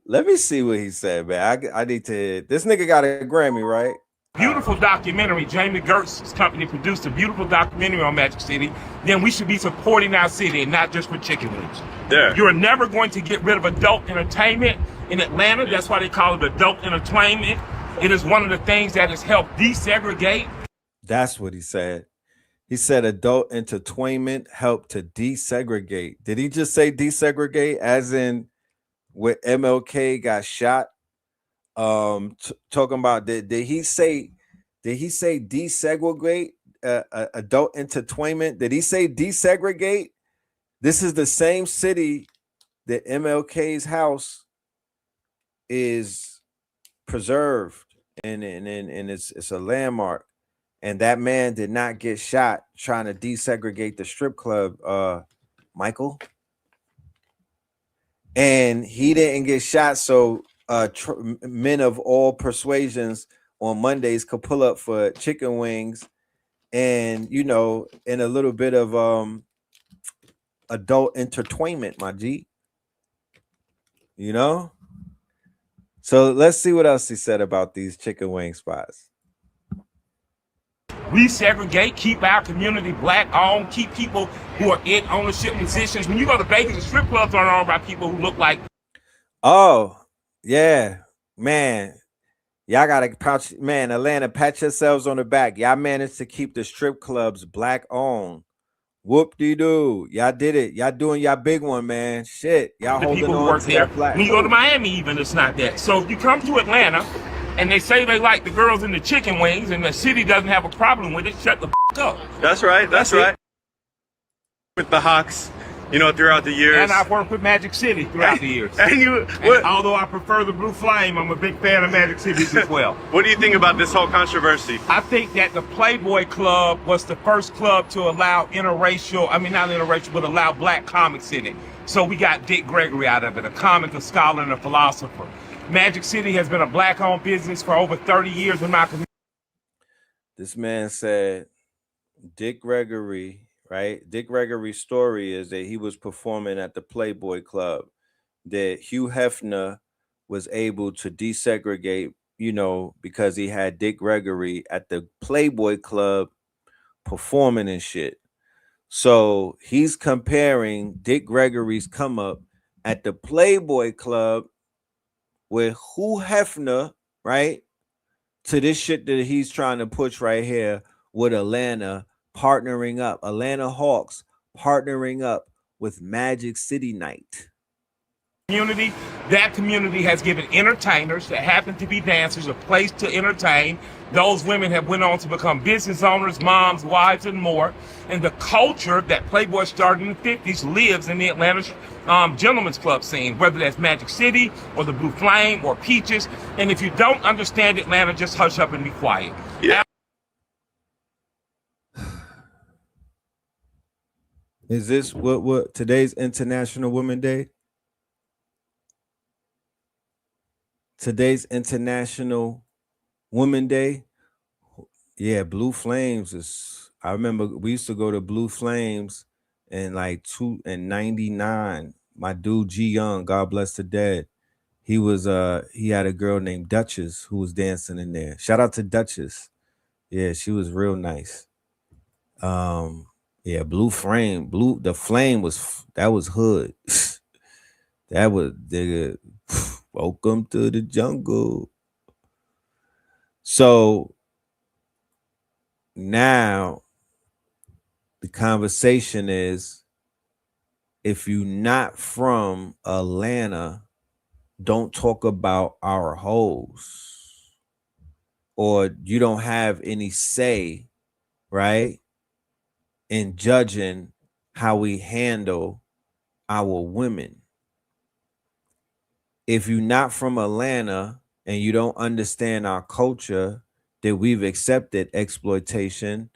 let me see what he said, man. I need to. This nigga got a Grammy, right? Beautiful documentary. Jamie Gertz's company produced a beautiful documentary on Magic City. Then we should be supporting our city and not just for chicken wings. Yeah. You're never going to get rid of adult entertainment in Atlanta. That's why they call it adult entertainment. It is one of the things that has helped desegregate. That's what he said. He said adult entertainment helped to desegregate. Did he just say desegregate as in when MLK got shot? Talking about did he say desegregate adult entertainment? Did he say desegregate? This is the same city that MLK's house is preserved and it's a landmark. And that man did not get shot trying to desegregate the strip club, Michael. And he didn't get shot so men of all persuasions on Mondays could pull up for chicken wings and, you know, and a little bit of adult entertainment, my G. You know? So let's see what else he said about these chicken wing spots. Resegregate, keep our community black owned, keep people who are in ownership positions. When you go to Vegas, the strip clubs aren't owned by people who look like. Oh, yeah, man. Y'all gotta Atlanta, pat yourselves on the back. Y'all managed to keep the strip clubs black owned. Whoop-de-doo. Y'all did it. Y'all doing y'all big one, man. Shit. Y'all the holding people who on work to there. that black. When you go to Miami, even, it's not that. So if you come to Atlanta and they say they like the girls in the chicken wings and the city doesn't have a problem with it, shut the up. That's right. That's right. With the Hawks, you know, throughout the years. And I've worked with Magic City throughout the years. And although I prefer the Blue Flame, I'm a big fan of Magic City as well. What do you think about this whole controversy? I think that the Playboy Club was the first club to allow allow black comics in it. So we got Dick Gregory out of it, a comic, a scholar, and a philosopher. Magic City has been a black-owned business for over 30 years in my community. This man said Dick Gregory, right? Dick Gregory's story is that he was performing at the Playboy Club, that Hugh Hefner was able to desegregate, you know, because he had Dick Gregory at the Playboy Club performing and shit. So he's comparing Dick Gregory's come up at the Playboy Club with Hugh Hefner, right, to this shit that he's trying to push right here with Atlanta partnering up, Atlanta Hawks partnering up with Magic City Night. Community, That community has given entertainers that happen to be dancers a place to entertain. Those women have went on to become business owners, moms, wives, and more. And the culture that Playboy started in the 50s lives in the Atlanta gentlemen's club scene, whether that's Magic City or the Blue Flame or Peaches. And if you don't understand Atlanta, just hush up and be quiet. Yeah. Is this what today's International Women's Day? Today's International Women's Day. Yeah, Blue Flames is. I remember we used to go to Blue Flames in like 99. My dude G Young, God bless the dead. He had a girl named Duchess who was dancing in there. Shout out to Duchess. Yeah, she was real nice. Yeah, the flame that was hood. That was the welcome to the jungle. So now the conversation is, if you're not from Atlanta, don't talk about our hoes, or you don't have any say, right, in judging how we handle our women. If you're not from Atlanta and you don't understand our culture, that we've accepted exploitation,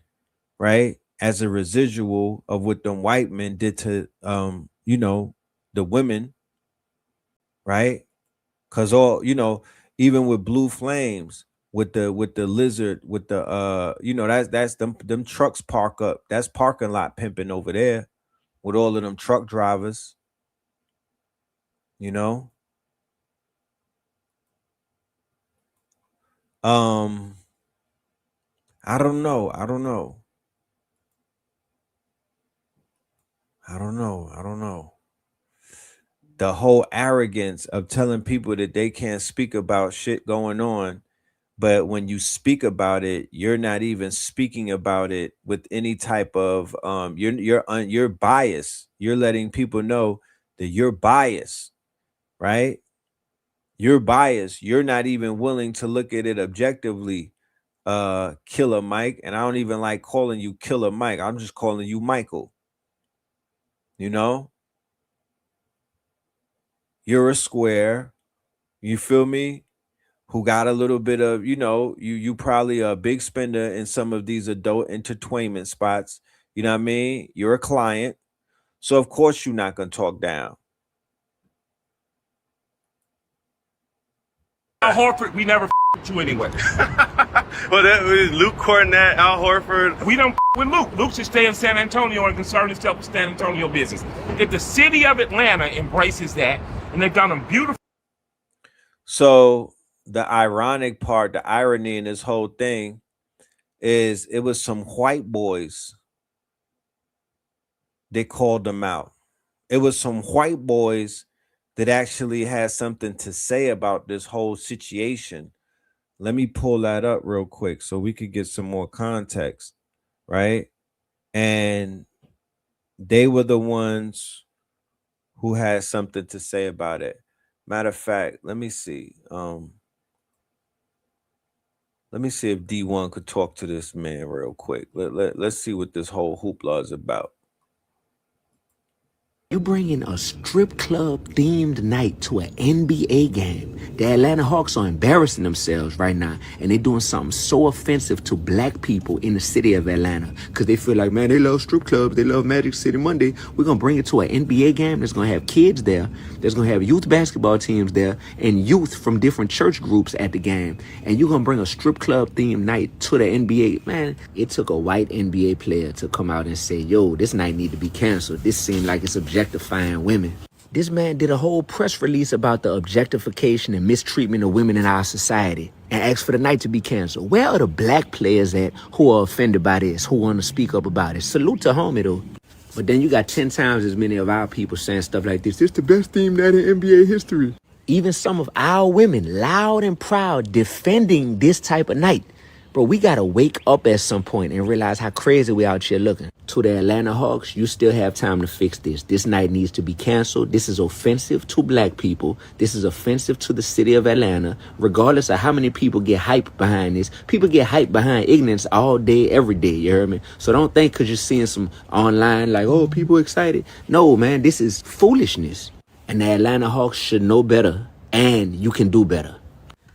right, as a residual of what them white men did to the women, right? Because even with Blue Flames, with the lizard, with the that's them trucks park up. That's parking lot pimping over there with all of them truck drivers, I don't know. The whole arrogance of telling people that they can't speak about shit going on, but when you speak about it, you're not even speaking about it with any type of you're biased. You're letting people know that you're biased, right? You're biased. You're not even willing to look at it objectively. Killer Mike, and I don't even like calling you Killer Mike. I'm just calling you Michael. You're a square, you feel me, who got a little bit of, you probably a big spender in some of these adult entertainment spots. You know what I mean? You're a client. So of course you're not going to talk down. Al Horford, we never you anyway. Well, that was Luke Cornett, Al Horford. We don't with Luke. Luke should stay in San Antonio and concern himself with San Antonio business. If the city of Atlanta embraces that, and they've done a beautiful. So the ironic part, the irony in this whole thing is it was some white boys that called them out. It was some white boys that actually had something to say about this whole situation. Let me pull that up real quick so we could get some more context, right? And they were the ones who had something to say about it. Matter of fact, let me see. Let me see if D1 could talk to this man real quick. Let's see what this whole hoopla is about. You're bringing a strip club themed night to an NBA game. The Atlanta Hawks are embarrassing themselves right now, and they're doing something so offensive to black people in the city of Atlanta because they feel like, man, they love strip clubs, they love Magic City Monday. We're going to bring it to an NBA game that's going to have kids there, that's going to have youth basketball teams there, and youth from different church groups at the game. And you're going to bring a strip club themed night to the NBA. Man, it took a white NBA player to come out and say, yo, this night need to be canceled. This seems like it's objectifying women. This man did a whole press release about the objectification and mistreatment of women in our society and asked for the night to be canceled. Where are the black players at who are offended by this, who want to speak up about it? Salute to homie, though. But then you got 10 times as many of our people saying stuff like this. This the best theme night in NBA history. Even some of our women, loud and proud, defending this type of night. Bro, we gotta wake up at some point and realize how crazy we out here looking. To the Atlanta Hawks, you still have time to fix this. This night needs to be canceled. This is offensive to black people. This is offensive to the city of Atlanta. Regardless of how many people get hyped behind this, people get hyped behind ignorance all day, every day. You heard me? So don't think because you're seeing some online like, oh, people excited. No, man, this is foolishness. And the Atlanta Hawks should know better, and you can do better.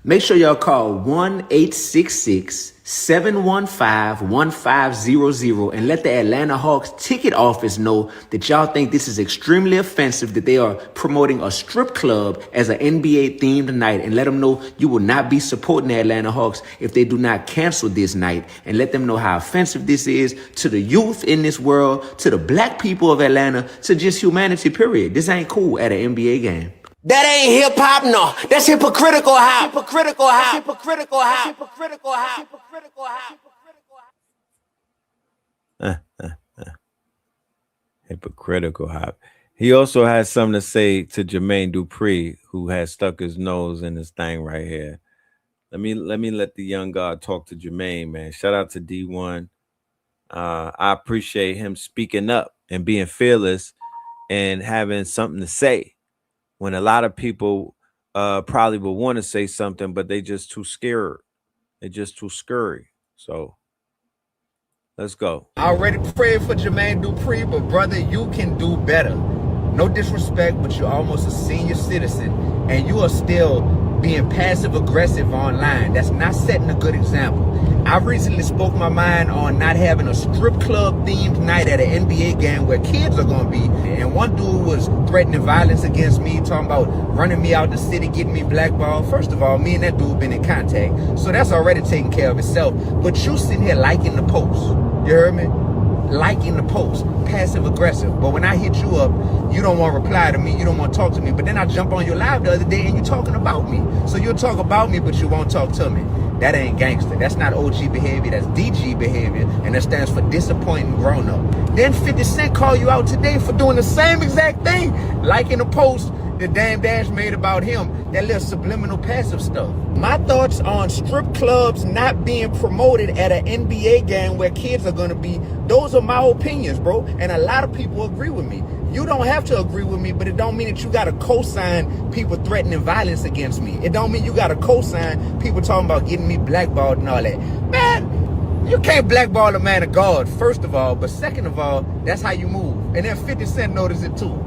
Make sure y'all call 1-866-715-1500 and let the Atlanta Hawks ticket office know that y'all think this is extremely offensive, that they are promoting a strip club as an NBA themed night, and let them know you will not be supporting the Atlanta Hawks if they do not cancel this night, and let them know how offensive this is to the youth in this world, to the black people of Atlanta, to just humanity, period. This ain't cool at an NBA game. That ain't hip hop, no. That's hypocritical hop. Hypocritical hop. Hypocritical hop. Hypocritical hop. Hypocritical hop. Hypocritical hop. He also has something to say to Jermaine Dupri, who has stuck his nose in this thing right here. Let me let the young God talk to Jermaine, man. Shout out to D1. I appreciate him speaking up and being fearless and having something to say when a lot of people probably will want to say something, but they just too scared. They're just too scurry. So let's go. I already prayed for Jermaine Dupri, but brother, you can do better. No disrespect, but you're almost a senior citizen, and you are still being passive aggressive online. That's not setting a good example. I recently spoke my mind on not having a strip club themed night at an NBA game where kids are going to be. And one dude was threatening violence against me, talking about running me out the city, getting me blackballed. First of all, me and that dude been in contact, so that's already taken care of itself. But you sitting here liking the post. You heard me? Liking the post, passive aggressive. But when I hit you up, you don't want to reply to me, you don't want to talk to me. But then I jump on your live the other day and you're talking about me. So you'll talk about me, but you won't talk to me. That ain't gangster. That's not OG behavior, that's DG behavior, and that stands for disappointing grown up. Then 50 Cent call you out today for doing the same exact thing, liking a post that Dame Dash made about him, that little subliminal passive stuff. My thoughts on strip clubs not being promoted at an NBA game where kids are gonna be, those are my opinions, bro. And a lot of people agree with me. You don't have to agree with me, but it don't mean that you gotta co-sign people threatening violence against me. It don't mean you gotta co-sign people talking about getting me blackballed and all that. Man, you can't blackball a man of God, first of all, but second of all, that's how you move. And then 50 Cent noticed it too.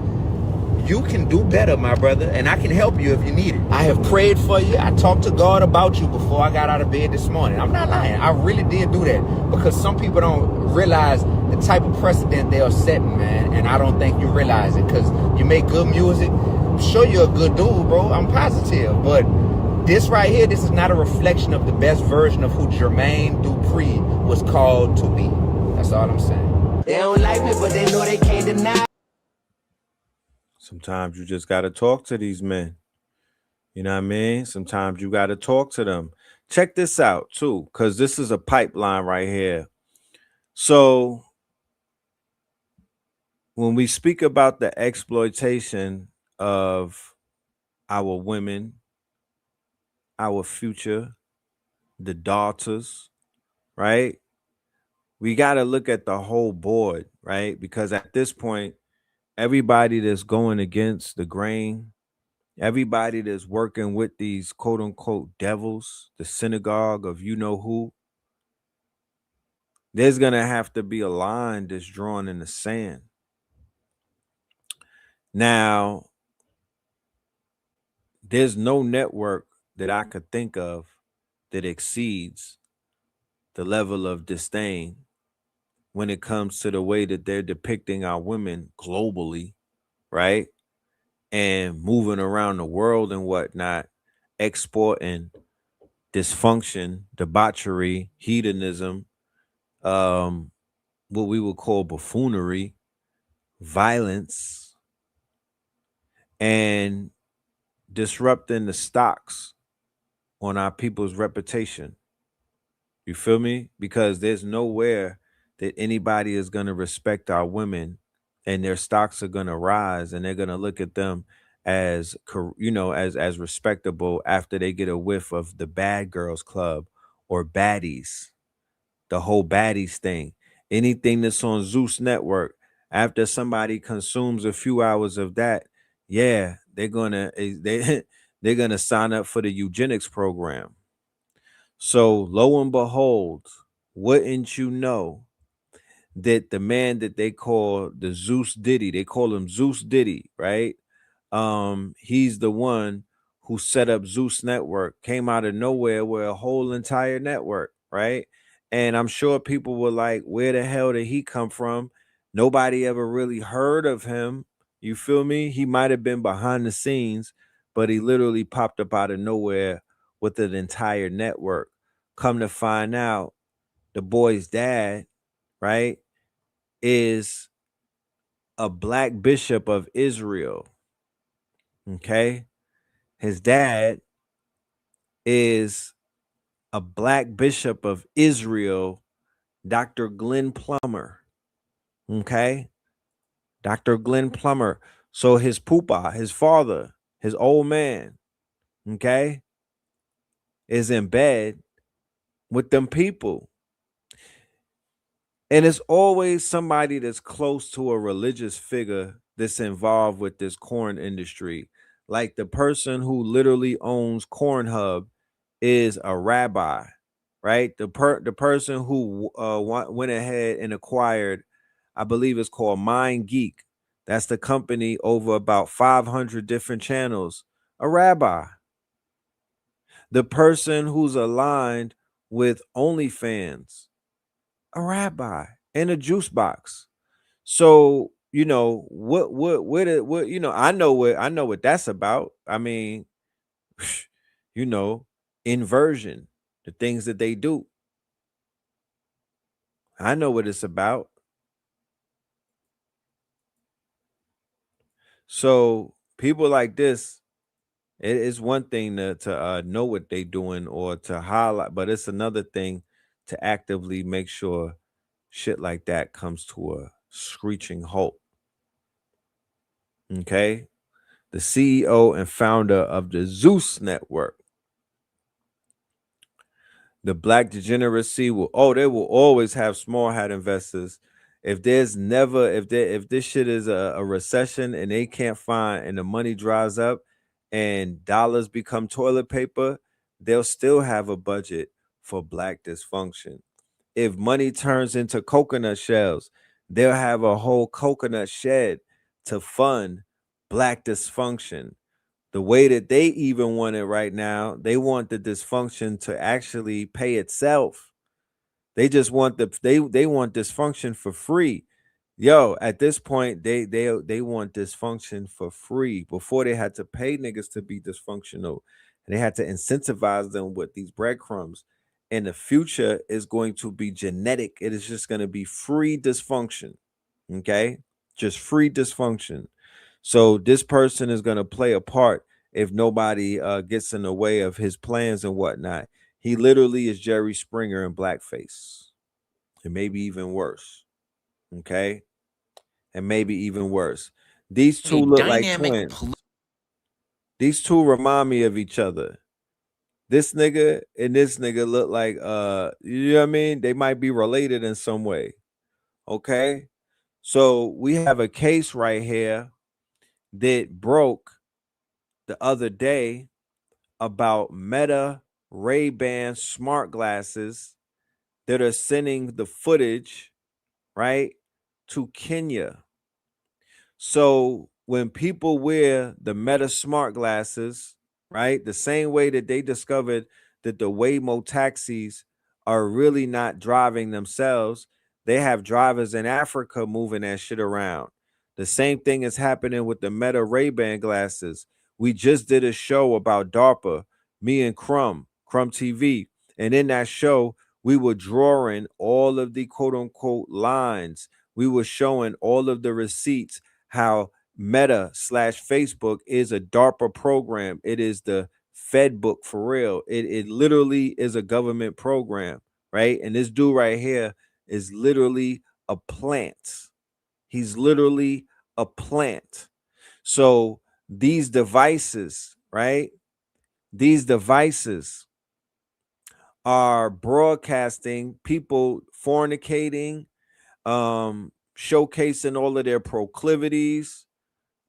You can do better, my brother, and I can help you if you need it. I have prayed for you. I talked to God about you before I got out of bed this morning. I'm not lying. I really did do that because some people don't realize the type of precedent they are setting, man, and I don't think you realize it because you make good music. I'm sure you're a good dude, bro. I'm positive, but this right here, this is not a reflection of the best version of who Jermaine Dupri was called to be. That's all I'm saying. They don't like me, but they know they can't deny. Sometimes you just got to talk to these men. You know what I mean? Sometimes you got to talk to them. Check this out, too, because this is a pipeline right here. So when we speak about the exploitation of our women, our future, the daughters, right? We got to look at the whole board, right? Because at this point, everybody that's going against the grain, everybody that's working with these quote unquote devils, the synagogue of you know who, there's going to have to be a line that's drawn in the sand. Now, there's no network that I could think of that exceeds the level of disdain when it comes to the way that they're depicting our women globally, right? And moving around the world and whatnot, exporting dysfunction, debauchery, hedonism, what we would call buffoonery, violence, and disrupting the stocks on our people's reputation. You feel me? Because there's nowhere that anybody is going to respect our women and their stocks are going to rise and they're going to look at them as, you know, as respectable after they get a whiff of the bad girls club or baddies, the whole baddies thing. Anything that's on Zeus Network, after somebody consumes a few hours of that, yeah, they're gonna they're gonna sign up for the eugenics program. So lo and behold, wouldn't you know that the man that they call the Zeus Diddy, they call him Zeus Diddy, right? He's the one who set up Zeus Network, came out of nowhere with a whole entire network, right? And I'm sure people were like, where the hell did he come from? Nobody ever really heard of him. You feel me? He might have been behind the scenes, but he literally popped up out of nowhere with an entire network. Come to find out, the boy's dad, right, is a black bishop of Israel. Okay. His dad is a black bishop of Israel, Dr. Glenn Plummer. Okay. Dr. Glenn Plummer. So his poopa, his father, his old man, okay, is in bed with them people. And it's always somebody that's close to a religious figure that's involved with this corn industry. Like the person who literally owns Corn Hub is a rabbi, right? The person who went ahead and acquired, I believe it's called Mind Geek. That's the company over about 500 different channels, a rabbi. The person who's aligned with OnlyFans, a rabbi, and a juice box. So, you know, what, you know, I know what that's about. I mean, you know, inversion, the things that they do. I know what it's about. So people like this, it is one thing to know what they doing or to highlight, but it's another thing to actively make sure shit like that comes to a screeching halt. Okay. The CEO and founder of the Zeus Network. The black degeneracy they will always have small hat investors. If there's never, if this shit is a recession and they can't find and the money dries up and dollars become toilet paper, they'll still have a budget for black dysfunction. If money turns into coconut shells, they'll have a whole coconut shed to fund black dysfunction. The way that they even want it right now, they want the dysfunction to actually pay itself. They just want they want dysfunction for free. Yo, at this point, they want dysfunction for free. Before they had to pay niggas to be dysfunctional, and they had to incentivize them with these breadcrumbs. In the future is going to be genetic. It is just going to be free dysfunction. Okay, just free dysfunction. So this person is going to play a part if nobody gets in the way of his plans and whatnot. He literally is Jerry Springer in blackface, and maybe even worse. Okay, and maybe even worse. These two look like twins. These two remind me of each other. This nigga and this nigga look like you know what I mean? They might be related in some way. Okay? So we have a case right here that broke the other day about Meta Ray-Ban smart glasses that are sending the footage, right, to Kenya. So when people wear the Meta smart glasses, right, the same way that they discovered that the Waymo taxis are really not driving themselves, they have drivers in Africa moving that shit around. The same thing is happening with the Meta Ray-Ban glasses. We just did a show about DARPA, me and Crumb TV. And in that show, we were drawing all of the quote unquote lines. We were showing all of the receipts, how Meta / Facebook is a DARPA program. It is the Fed book for real. It literally is a government program, right? And this dude right here is literally a plant. He's literally a plant. So these devices, right? These devices are broadcasting people fornicating, showcasing all of their proclivities,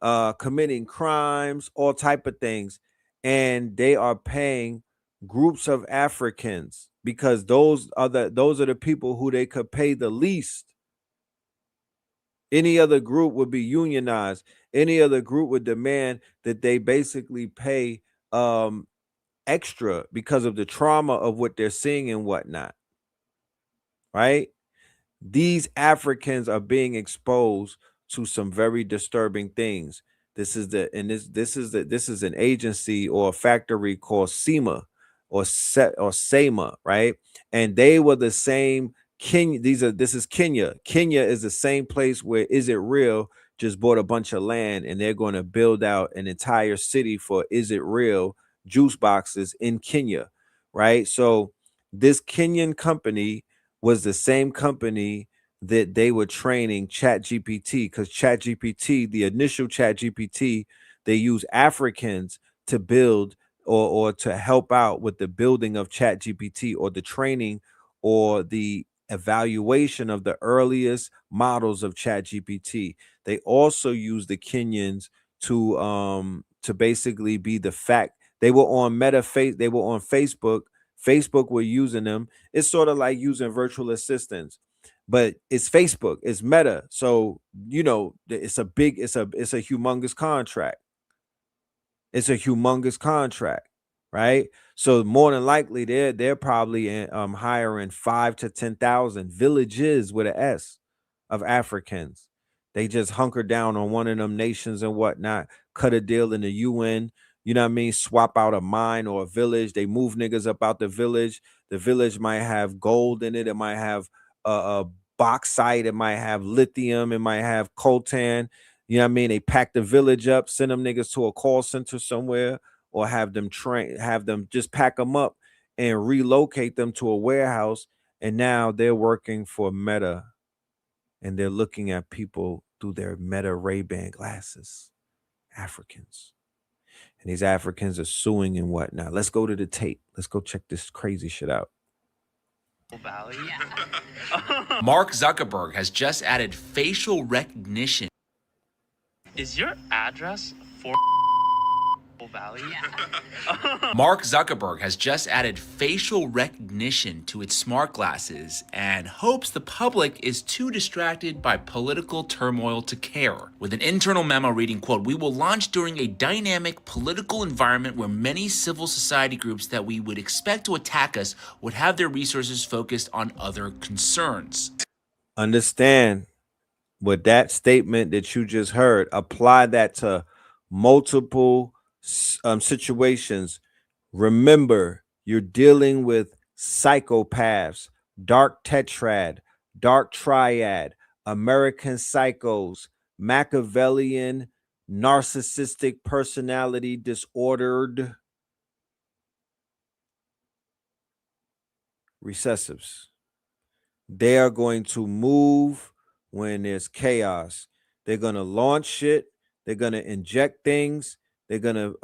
committing crimes, all type of things, and they are paying groups of Africans because those are the people who they could pay the least. Any other group would be unionized. Any other group would demand that they basically pay extra because of the trauma of what they're seeing and whatnot. Right? These Africans are being exposed to some very disturbing things. This is an agency or a factory called SEMA or SEMA, right? And they were the same Kenya. This is Kenya. Kenya is the same place where Is It Real just bought a bunch of land and they're going to build out an entire city for Is It Real juice boxes in Kenya, right? So this Kenyan company was the same company that they were training ChatGPT, because ChatGPT, the initial ChatGPT, they use Africans to build or to help out with the building of ChatGPT or the training or the evaluation of the earliest models of ChatGPT. They also use the Kenyans to basically be the fact. They were on they were on Facebook. Facebook were using them. It's sort of like using virtual assistants, but it's Facebook, it's Meta. So, it's a humongous contract. It's a humongous contract, right? So more than likely they're probably hiring 5 to 10,000 villages with an S of Africans. They just hunker down on one of them nations and whatnot, cut a deal in the UN, you know what I mean? Swap out a mine or a village. They move niggas up out the village. The village might have gold in it. It might have a bauxite. It might have lithium. It might have coltan. You know what I mean? They pack the village up, send them niggas to a call center somewhere, or have them just pack them up and relocate them to a warehouse. And now they're working for Meta, and they're looking at people through their Meta Ray-Ban glasses. Africans. And these Africans are suing and whatnot. Let's go to the tape. Let's go check this crazy shit out. Mark Zuckerberg has just added facial recognition. Is your address 4 Valley? Mark Zuckerberg has just added facial recognition to its smart glasses and hopes the public is too distracted by political turmoil to care. With an internal memo reading, quote, "We will launch during a dynamic political environment where many civil society groups that we would expect to attack us would have their resources focused on other concerns." Understand with that statement that you just heard, apply that to multiple situations. Remember, you're dealing with psychopaths, dark tetrad, dark triad, American psychos, Machiavellian, narcissistic personality disordered recessives. They are going to move when there's chaos. They're going to launch shit. They're going to inject things. They're going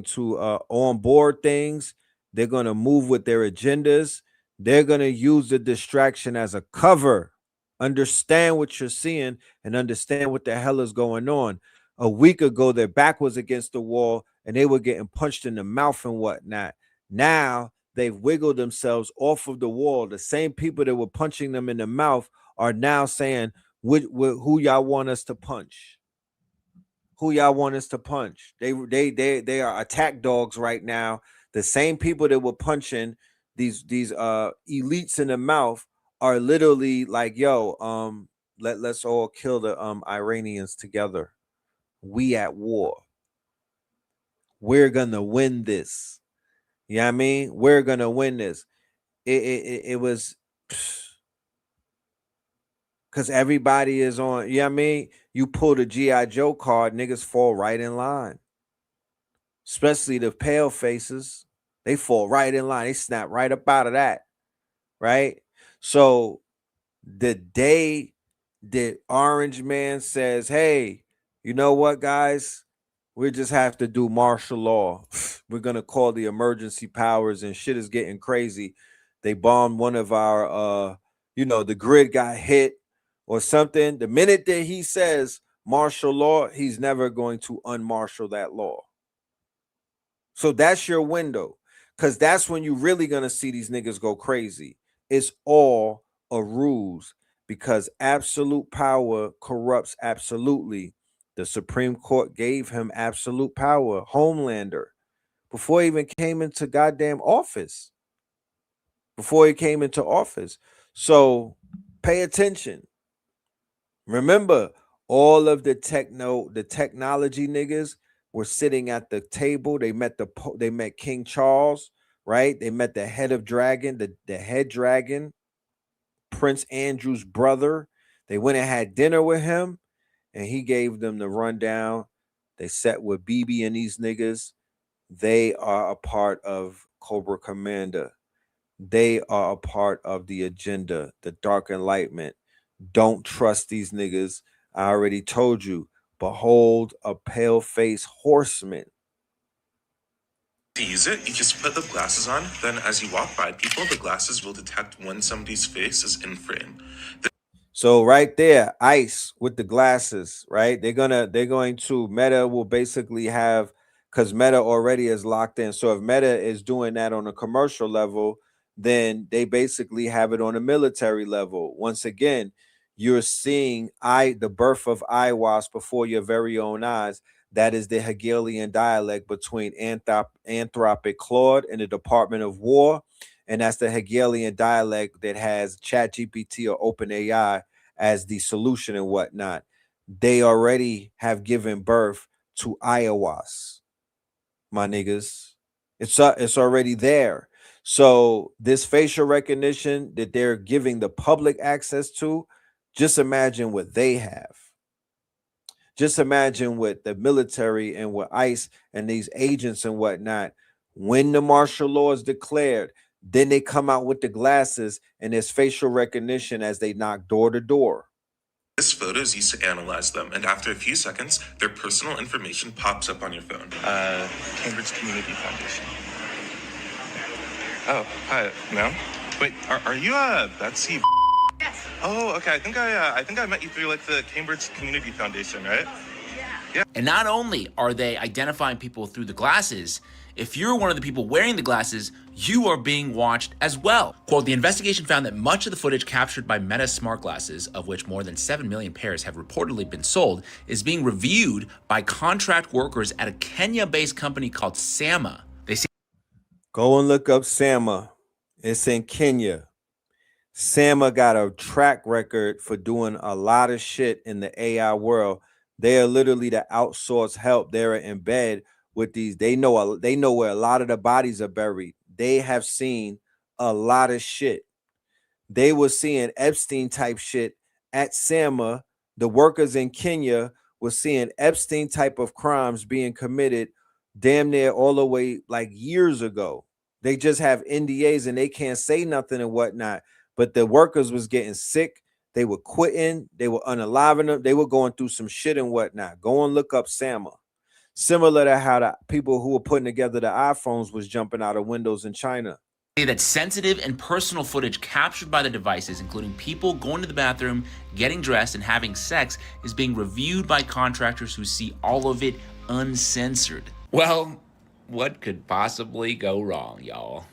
to onboard things. They're going to move with their agendas. They're going to use the distraction as a cover. Understand what you're seeing and understand what the hell is going on. A week ago, their back was against the wall and they were getting punched in the mouth and whatnot. Now they've wiggled themselves off of the wall. The same people that were punching them in the mouth are now saying, who y'all want us to punch? Who y'all want us to punch? They are attack dogs right now. The same people that were punching these elites in the mouth are literally like, yo, let's all kill the Iranians together. We at war. We're gonna win this. You know what I mean? We're gonna win this. It was because everybody is on, you know what I mean? You pull the G.I. Joe card, niggas fall right in line. Especially the pale faces. They fall right in line. They snap right up out of that. Right? So the day that Orange Man says, hey, you know what, guys? We just have to do martial law. we're going to call the emergency powers and shit is getting crazy. They bombed one of our, the grid got hit or something. The minute that he says martial law, he's never going to unmarshal that law. So that's your window, because that's when you're really going to see these niggas go crazy. It's all a ruse, because absolute power corrupts absolutely. The Supreme Court gave him absolute power, Homelander, before he even came into goddamn office. So pay attention. Remember, all of the technology niggas were sitting at the table. They met King Charles, right? They met the head of dragon, the head dragon, Prince Andrew's brother. They went and had dinner with him, and he gave them the rundown. They sat with BB and these niggas. They are a part of Cobra Commander. They are a part of the agenda, the Dark Enlightenment. Don't trust these niggas. I already told you. Behold a pale-faced horseman. To use it, you just put the glasses on, then as you walk by people, the glasses will detect when somebody's face is in frame. So right there, ICE with the glasses, right? They're going to Meta will basically have, because Meta already is locked in. So if Meta is doing that on a commercial level, then they basically have it on a military level. Once again, you're seeing the birth of Iwas before your very own eyes. That is the Hegelian dialect between Anthropic Claude and the Department of War. And that's the Hegelian dialect that has ChatGPT or OpenAI as the solution and whatnot. They already have given birth to Iwas, my niggas. It's already there. So this facial recognition that they're giving the public access to, just imagine what they have. Just imagine what the military and what ICE and these agents and whatnot, when the martial law is declared, then they come out with the glasses and there's facial recognition as they knock door to door. This photo is used to analyze them, and after a few seconds, their personal information pops up on your phone. Cambridge Community Foundation. Oh, hi, ma'am. Wait, are you Betsy? Yes. Oh, okay. I think I met you through like the Cambridge Community Foundation, right? Yeah. And not only are they identifying people through the glasses, if you're one of the people wearing the glasses, you are being watched as well. Quote, the investigation found that much of the footage captured by Meta smart glasses, of which more than 7 million pairs have reportedly been sold, is being reviewed by contract workers at a Kenya-based company called SAMA. They say, go and look up SAMA. It's in Kenya. SAMA got a track record for doing a lot of shit in the AI world. They are literally the outsourced help. They're in bed with these. They know where a lot of the bodies are buried. They have seen a lot of shit. They were seeing Epstein type shit at SAMA. The workers in Kenya were seeing Epstein type of crimes being committed damn near all the way like years ago. They just have NDAs and they can't say nothing and whatnot. But the workers was getting sick. They were quitting. They were unaliving them. They were going through some shit and whatnot. Go and look up SAMA. Similar to how the people who were putting together the iPhones was jumping out of windows in China. That sensitive and personal footage captured by the devices, including people going to the bathroom, getting dressed, and having sex, is being reviewed by contractors who see all of it uncensored. Well, what could possibly go wrong, y'all?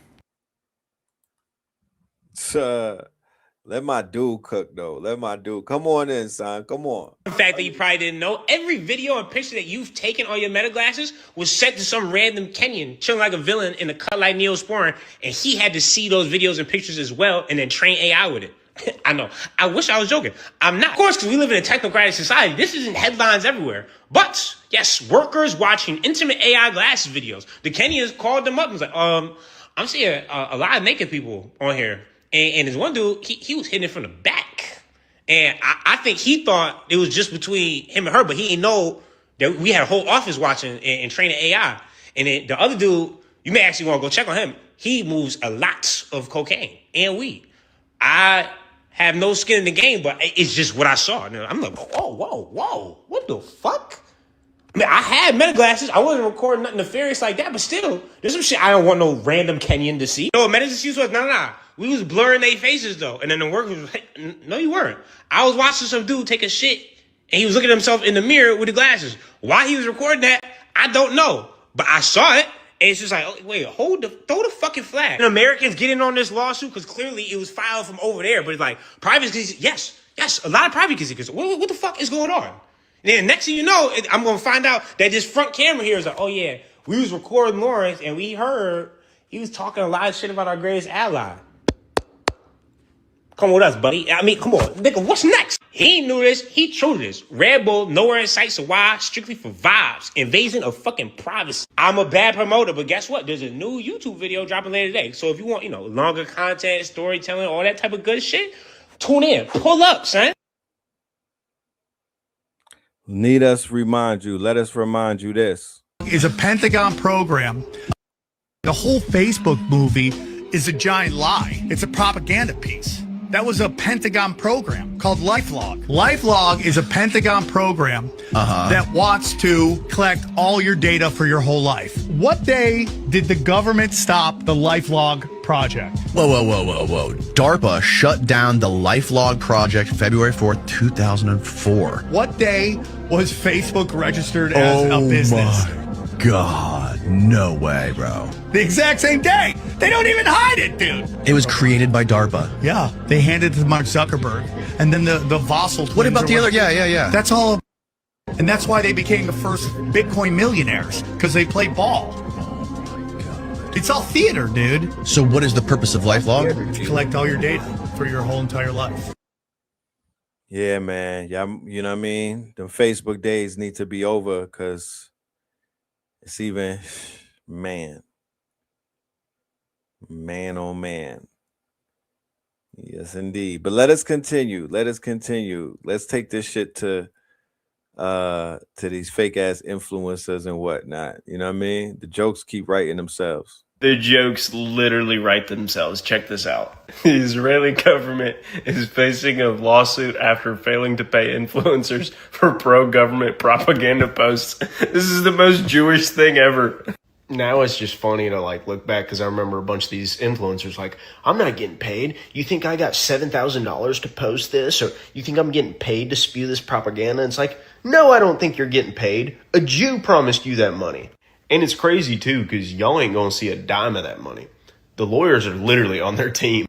Let my dude cook, though. Let my dude. Come on in, son. Come on. The fact that you probably didn't know, every video and picture that you've taken on your Meta glasses was sent to some random Kenyan chilling like a villain in a cut like Neosporin, and he had to see those videos and pictures as well and then train AI with it. I know. I wish I was joking. I'm not. Of course, because we live in a technocratic society. This isn't headlines everywhere. But, yes, workers watching intimate AI glasses videos. The Kenyans called them up and was like, I'm seeing a lot of naked people on here. And there's one dude, he was hitting it from the back. And I think he thought it was just between him and her, but he didn't know that we had a whole office watching and training AI. And then the other dude, you may actually want to go check on him. He moves a lot of cocaine and weed. I have no skin in the game, but it's just what I saw. And I'm like, whoa, what the fuck? I mean, I had meta glasses. I wasn't recording nothing nefarious like that, but still, there's some shit I don't want no random Kenyan to see. You know what meta excuse was? No. We was blurring their faces though. And then the workers was like, no, you weren't. I was watching some dude take a shit and he was looking at himself in the mirror with the glasses. Why he was recording that, I don't know. But I saw it. And it's just like, oh, wait, throw the fucking flag. And Americans get in on this lawsuit because clearly it was filed from over there. But it's like, privacy, yes, a lot of privacy. What the fuck is going on? And then next thing you know, I'm going to find out that this front camera here is like, oh yeah, we was recording Lawrence and we heard he was talking a lot of shit about our greatest ally. Come with us, buddy. I mean, come on. Nigga, what's next? He knew this. He chose this. Red Bull, nowhere in sight. So why? Strictly for vibes. Invasion of fucking privacy. I'm a bad promoter, but guess what? There's a new YouTube video dropping later today. So if you want, longer content, storytelling, all that type of good shit, tune in. Pull up, son. Let us remind you this. Is a Pentagon program. The whole Facebook movie is a giant lie. It's a propaganda piece. That was a Pentagon program called LifeLog. LifeLog is a Pentagon program that wants to collect all your data for your whole life. What day did the government stop the LifeLog project? Whoa. DARPA shut down the LifeLog project February 4th, 2004. What day was Facebook registered as a business? Oh my God. No way, bro. The exact same day. They don't even hide it, dude. It was created by DARPA. Yeah. They handed it to Mark Zuckerberg. And then the Vossel twins. What about the other? Yeah. That's all. And that's why they became the first Bitcoin millionaires, because they play ball. Oh my God. It's all theater, dude. So what is the purpose of LifeLog? To collect all your data for your whole entire life. Yeah, man. Yeah, you know what I mean? The Facebook days need to be over because it's even, man, oh man. Yes, indeed. But let us continue. Let's take this shit to these fake ass influencers and whatnot. You know what I mean? The jokes keep writing themselves. The jokes literally write themselves. Check this out. The Israeli government is facing a lawsuit after failing to pay influencers for pro-government propaganda posts. This is the most Jewish thing ever. Now it's just funny to look back because I remember a bunch of these influencers I'm not getting paid. You think I got $7,000 to post this? Or you think I'm getting paid to spew this propaganda? And it's no, I don't think you're getting paid. A Jew promised you that money. And it's crazy too because y'all ain't gonna see a dime of that money. The lawyers are literally on their team.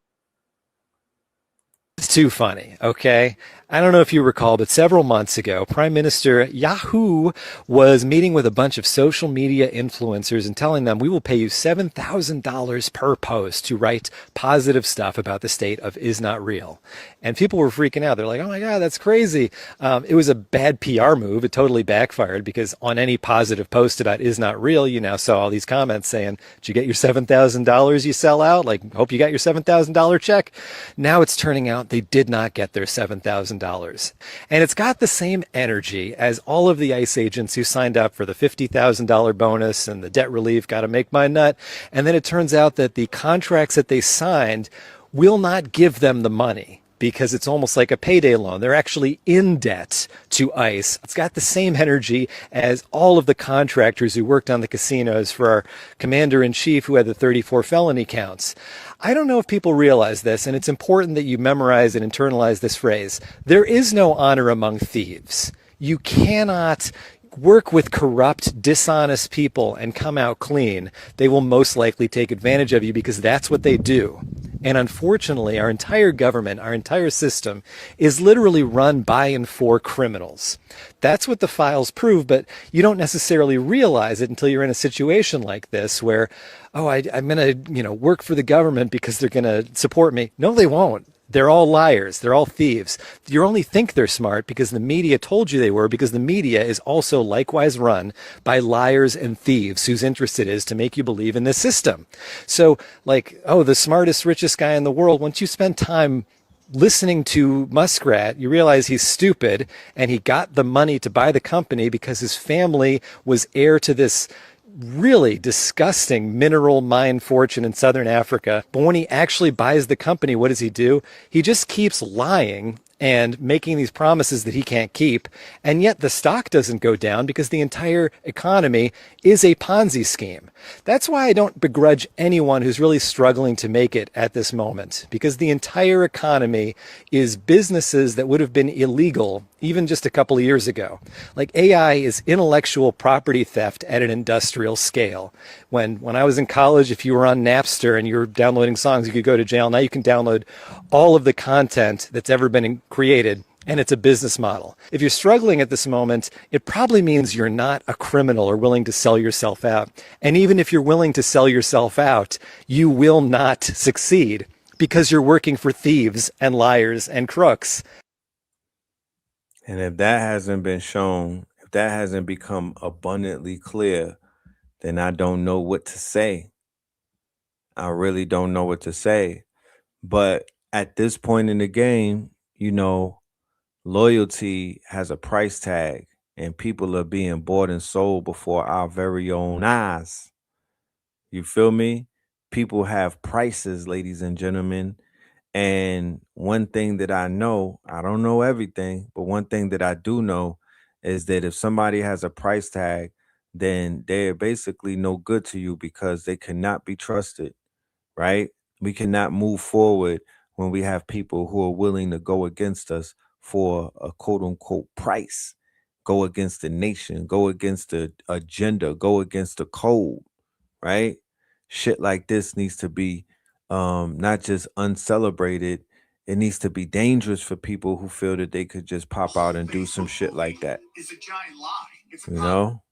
It's too funny, okay? I don't know if you recall, but several months ago, Prime Minister Yahoo was meeting with a bunch of social media influencers and telling them, we will pay you $7,000 per post to write positive stuff about the state of Is Not Real. And people were freaking out. They're like, oh my God, that's crazy. It was a bad PR move. It totally backfired because on any positive post about Is Not Real, you now saw all these comments saying, did you get your $7,000 you sell out? Hope you got your $7,000 check. Now it's turning out they did not get their $7,000. And it's got the same energy as all of the ICE agents who signed up for the $50,000 bonus and the debt relief, got to make my nut. And then it turns out that the contracts that they signed will not give them the money because it's almost like a payday loan. They're actually in debt to ICE. It's got the same energy as all of the contractors who worked on the casinos for our commander-in-chief who had the 34 felony counts. I don't know if people realize this, and it's important that you memorize and internalize this phrase. There is no honor among thieves. You cannot work with corrupt, dishonest people and come out clean. They will most likely take advantage of you because that's what they do. And unfortunately, our entire government, our entire system is literally run by and for criminals. That's what the files prove, but you don't necessarily realize it until you're in a situation like this where, oh, I'm going to, work for the government because they're going to support me. No, they won't. They're all liars. They're all thieves. You only think they're smart because the media told you they were, because the media is also likewise run by liars and thieves whose interest it is to make you believe in this system. So the smartest, richest guy in the world, once you spend time listening to Muskrat, you realize he's stupid and he got the money to buy the company because his family was heir to this really disgusting mineral mine fortune in southern Africa. But when he actually buys the company, what does he do? He just keeps lying and making these promises that he can't keep. And yet the stock doesn't go down because the entire economy is a Ponzi scheme. That's why I don't begrudge anyone who's really struggling to make it at this moment, because the entire economy is businesses that would have been illegal even just a couple of years ago. Like AI is intellectual property theft at an industrial scale. When I was in college, if you were on Napster and you were downloading songs, you could go to jail. Now you can download all of the content that's ever been created, and it's a business model. If you're struggling at this moment, it probably means you're not a criminal or willing to sell yourself out. And even if you're willing to sell yourself out, you will not succeed because you're working for thieves and liars and crooks. And if that hasn't been shown, if that hasn't become abundantly clear, then I don't know what to say. I really don't know what to say. But at this point in the game, you know, loyalty has a price tag, and people are being bought and sold before our very own eyes. You feel me? People have prices, ladies and gentlemen. And one thing that I know, I don't know everything, but one thing that I do know is that if somebody has a price tag, then they're basically no good to you because they cannot be trusted, right? We cannot move forward when we have people who are willing to go against us for a quote unquote price, go against the nation, go against the agenda, go against the code, right? Shit like this needs to be not just uncelebrated, it needs to be dangerous for people who feel that they could just pop out and do some shit like that. It's a giant lie. It's You know?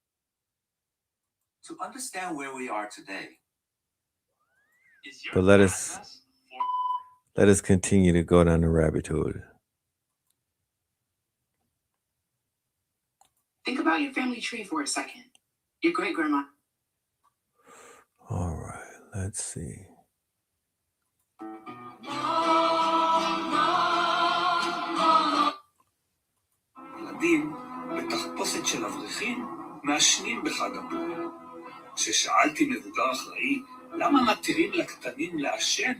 To understand where we are today. But let us continue to go down the rabbit hole. Think about your family tree for a second. Your great grandma. All right, let's see. ילדים בתחפושת של אברכים מעשנים בחג הפורים. כששאלתי מבוגר אחראי, למה מתירים לקטנים לעשן?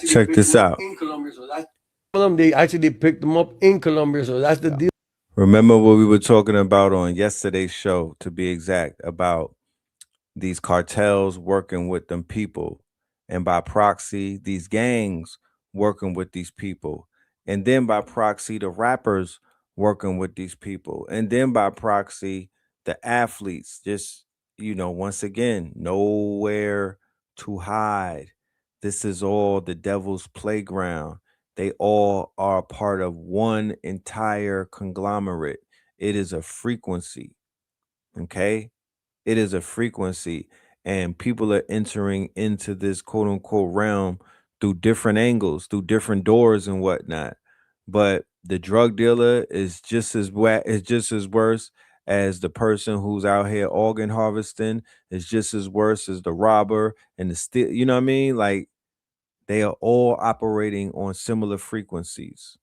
Check this out. Some of them, they actually picked them up in Colombia, so that's the deal. Remember what we were talking about on yesterday's show, to be exact, about these cartels working with them people, and by proxy, these gangs working with these people, and then by proxy, the rappers working with these people, and then by proxy, the athletes. Just, you know, once again, nowhere to hide. This is all the devil's playground. They all are part of one entire conglomerate. It is a frequency, okay? It is a frequency, and people are entering into this quote unquote realm through different angles, through different doors and whatnot. But the drug dealer is just as worse as the person who's out here organ harvesting. Is just as worse as the robber and the steal. You know what I mean? Like, they are all operating on similar frequencies.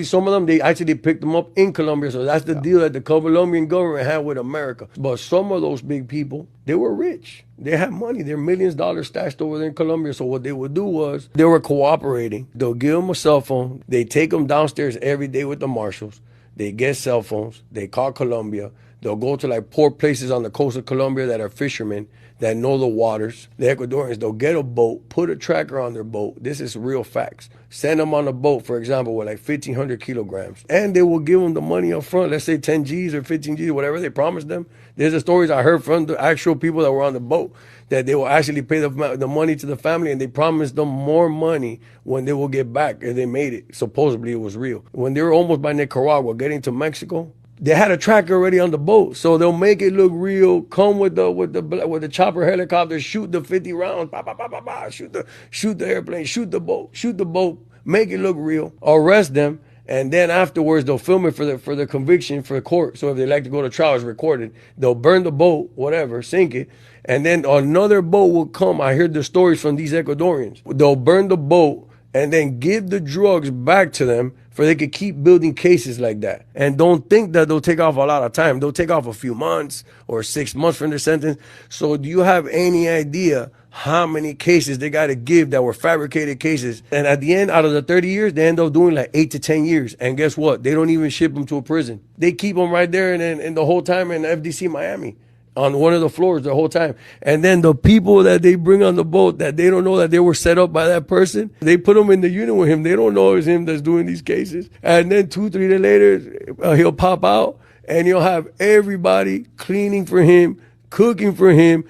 Some of them, they actually picked them up in Colombia, so that's the deal that the Colombian government had with America. But some of those big people, they were rich. They had money. They're millions of dollars stashed over there in Colombia. So what they would do was, they were cooperating. They'll give them a cell phone. They take them downstairs every day with the marshals. They get cell phones. They call Colombia. They'll go to like poor places on the coast of Colombia that are fishermen that know the waters. The Ecuadorians, they'll get a boat, put a tracker on their boat. This is real facts. Send them on a boat, for example, with like 1,500 kilograms. And they will give them the money up front. Let's say 10 G's or 15 G's, whatever they promised them. There's the stories I heard from the actual people that were on the boat, that they will actually pay the money to the family, and they promised them more money when they will get back if they made it. Supposedly it was real. When they were almost by Nicaragua, getting to Mexico, they had a tracker already on the boat, so they'll make it look real. Come with the chopper helicopter, shoot the 50 rounds, bah, bah, bah, bah, bah, shoot the airplane, shoot the boat, make it look real, arrest them, and then afterwards they'll film it for the conviction for the court. So if they like to go to trial, it's recorded. They'll burn the boat, whatever, sink it, and then another boat will come. I heard the stories from these Ecuadorians. They'll burn the boat and then give the drugs back to them for they could keep building cases like that. And don't think that they'll take off a lot of time. They'll take off a few months or 6 months from their sentence. So do you have any idea how many cases they got to give that were fabricated cases? And at the end, out of the 30 years, they end up doing like 8 to 10 years. And guess what? They don't even ship them to a prison. They keep them right there and the whole time in FDC Miami, on one of the floors the whole time. And then the people that they bring on the boat that they don't know that they were set up by that person, they put them in the unit with him. They don't know it's him that's doing these cases. And then 2-3 days later, he'll pop out and he'll have everybody cleaning for him, cooking for him.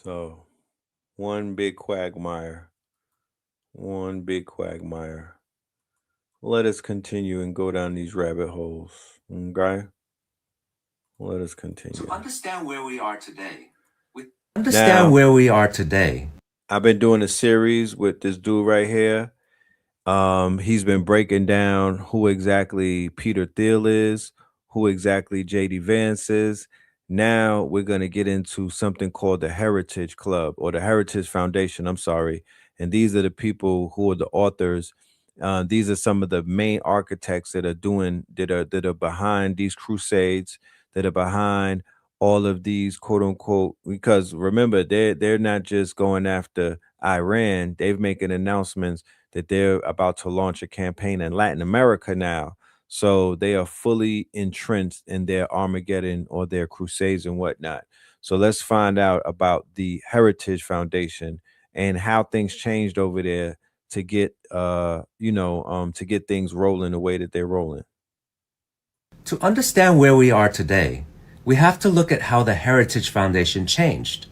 So, one big quagmire. One big quagmire. Let us continue and go down these rabbit holes. Okay? Let us continue. To understand where we are today. Where we are today. I've been doing a series with this dude right here. He's been breaking down who exactly Peter Thiel is, who exactly JD Vance is. Now we're going to get into something called the Heritage Club, or the Heritage Foundation. I'm sorry. And these are the people who are the authors. These are some of the main architects that are behind these crusades, that are behind all of these quote unquote, because remember, they're not just going after Iran. They've making announcements that they're about to launch a campaign in Latin America now. So they are fully entrenched in their Armageddon or their crusades and whatnot. So let's find out about the Heritage Foundation and how things changed over there to get to get things rolling the way that they're rolling. To understand where we are today, we have to look at how the Heritage Foundation changed.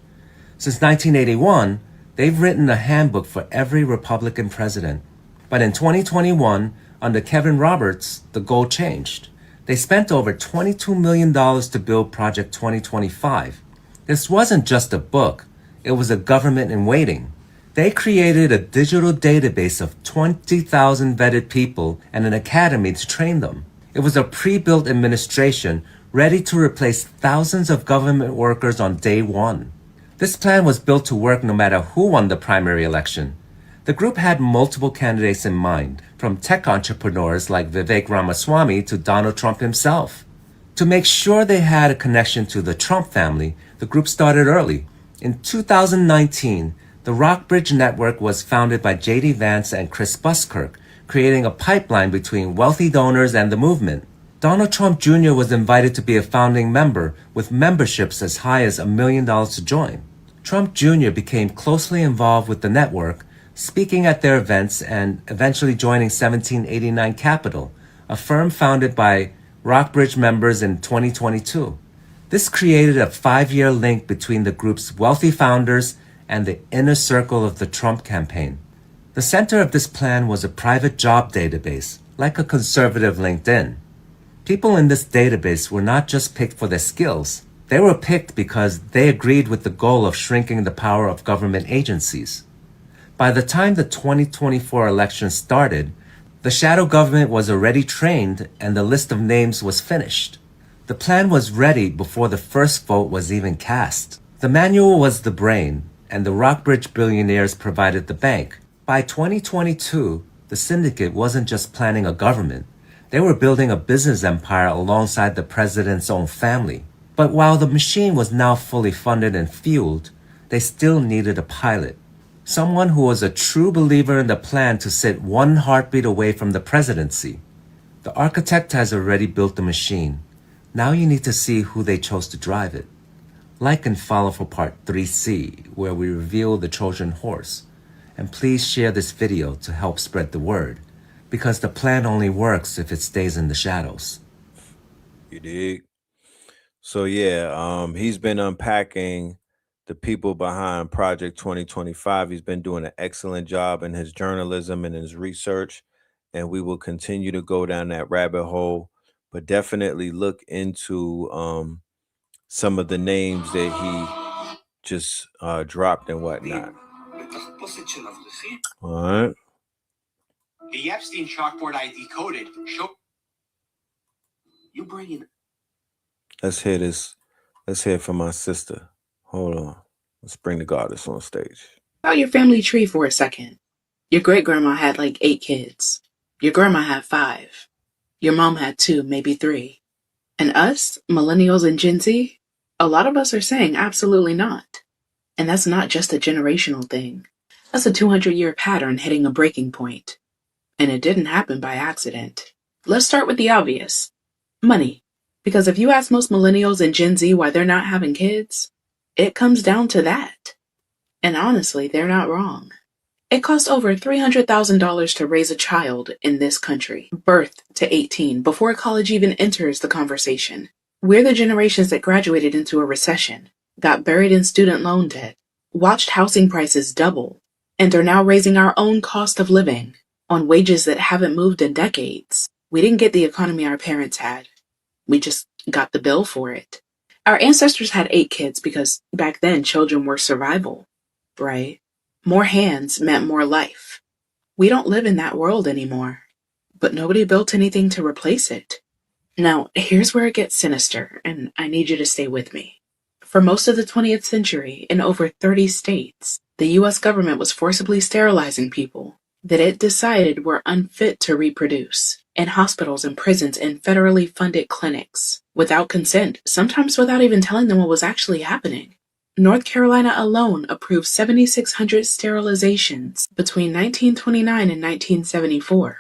Since 1981, they've written a handbook for every Republican president. But in 2021, under Kevin Roberts, the goal changed. They spent over $22 million to build Project 2025. This wasn't just a book, it was a government in waiting. They created a digital database of 20,000 vetted people and an academy to train them. It was a pre-built administration ready to replace thousands of government workers on day one. This plan was built to work no matter who won the primary election. The group had multiple candidates in mind, from tech entrepreneurs like Vivek Ramaswamy to Donald Trump himself. To make sure they had a connection to the Trump family, the group started early. In 2019, the Rockbridge Network was founded by J.D. Vance and Chris Buskirk, creating a pipeline between wealthy donors and the movement. Donald Trump Jr. was invited to be a founding member, with memberships as high as $1 million to join. Trump Jr. became closely involved with the network, speaking at their events and eventually joining 1789 Capital, a firm founded by Rockbridge members in 2022. This created a 5-year link between the group's wealthy founders and the inner circle of the Trump campaign. The center of this plan was a private job database, like a conservative LinkedIn. People in this database were not just picked for their skills. They were picked because they agreed with the goal of shrinking the power of government agencies. By the time the 2024 election started, the shadow government was already trained and the list of names was finished. The plan was ready before the first vote was even cast. The manual was the brain, and the Rockbridge billionaires provided the bank. By 2022, the syndicate wasn't just planning a government. They were building a business empire alongside the president's own family. But while the machine was now fully funded and fueled, they still needed a pilot. Someone who was a true believer in the plan to sit one heartbeat away from the presidency. The architect has already built the machine. Now you need to see who they chose to drive it. Like and follow for part 3C, where we reveal the Trojan horse. And please share this video to help spread the word, because the plan only works if it stays in the shadows. You dig? So yeah, he's been unpacking the people behind Project 2025. He's been doing an excellent job in his journalism and his research, and we will continue to go down that rabbit hole, but definitely look into some of the names that he just dropped and whatnot. All right. The Epstein chalkboard I decoded show you bringing. Let's hear this. Let's hear it from my sister. Hold on. Let's bring the goddess on stage. About your family tree for a second. Your great grandma had like 8 kids. Your grandma had 5. Your mom had 2, maybe 3. And us, millennials and Gen Z, a lot of us are saying absolutely not. And that's not just a generational thing. That's a 200-year pattern hitting a breaking point. And it didn't happen by accident. Let's start with the obvious. Money. Because if you ask most millennials and Gen Z why they're not having kids, it comes down to that. And honestly, they're not wrong. It costs over $300,000 to raise a child in this country, birth to 18, before college even enters the conversation. We're the generations that graduated into a recession, got buried in student loan debt, watched housing prices double, and are now raising our own cost of living on wages that haven't moved in decades. We didn't get the economy our parents had. We just got the bill for it. Our ancestors had 8 kids because back then children were survival, right? More hands meant more life. We don't live in that world anymore, but nobody built anything to replace it. Now, here's where it gets sinister, and I need you to stay with me. For most of the 20th century, in over 30 states, the U.S. government was forcibly sterilizing people that it decided were unfit to reproduce in hospitals and prisons and federally funded clinics without consent, sometimes without even telling them what was actually happening. North Carolina alone approved 7,600 sterilizations between 1929 and 1974.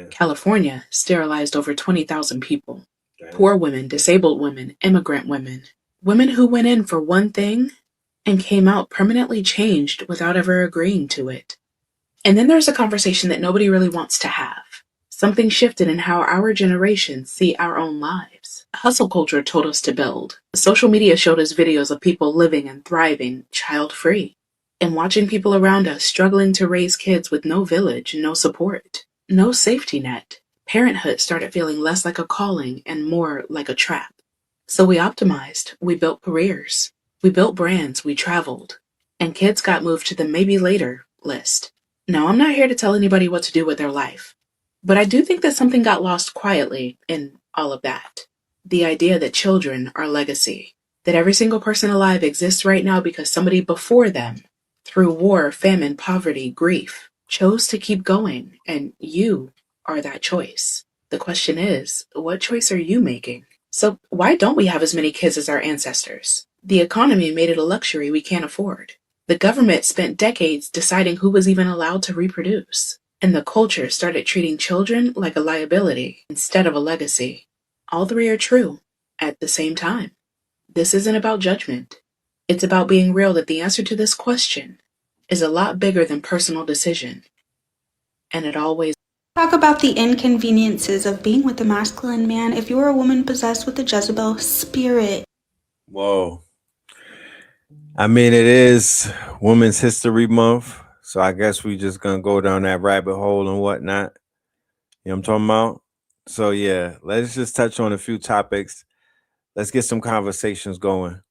California sterilized over 20,000 people. Poor women, disabled women, immigrant women. Women who went in for one thing and came out permanently changed without ever agreeing to it. And then there's a conversation that nobody really wants to have. Something shifted in how our generation see our own lives. Hustle culture told us to build. Social media showed us videos of people living and thriving child-free. And watching people around us struggling to raise kids with no village, no support, no safety net. Parenthood started feeling less like a calling and more like a trap. So we optimized, we built careers, we built brands, we traveled, and kids got moved to the maybe later list. Now, I'm not here to tell anybody what to do with their life, but I do think that something got lost quietly in all of that. The idea that children are legacy, that every single person alive exists right now because somebody before them, through war, famine, poverty, grief, chose to keep going, and you are that choice. The question is, what choice are you making? So why don't we have as many kids as our ancestors? The economy made it a luxury we can't afford. The government spent decades deciding who was even allowed to reproduce. And the culture started treating children like a liability instead of a legacy. All 3 are true at the same time. This isn't about judgment. It's about being real that the answer to this question is a lot bigger than personal decision. And it always Talk about the inconveniences of being with a masculine man if you are a woman possessed with the Jezebel spirit. Whoa. I mean, it is Women's History Month, so I guess we just gonna go down that rabbit hole and whatnot. You know what I'm talking about? So yeah, let's just touch on a few topics. Let's get some conversations going.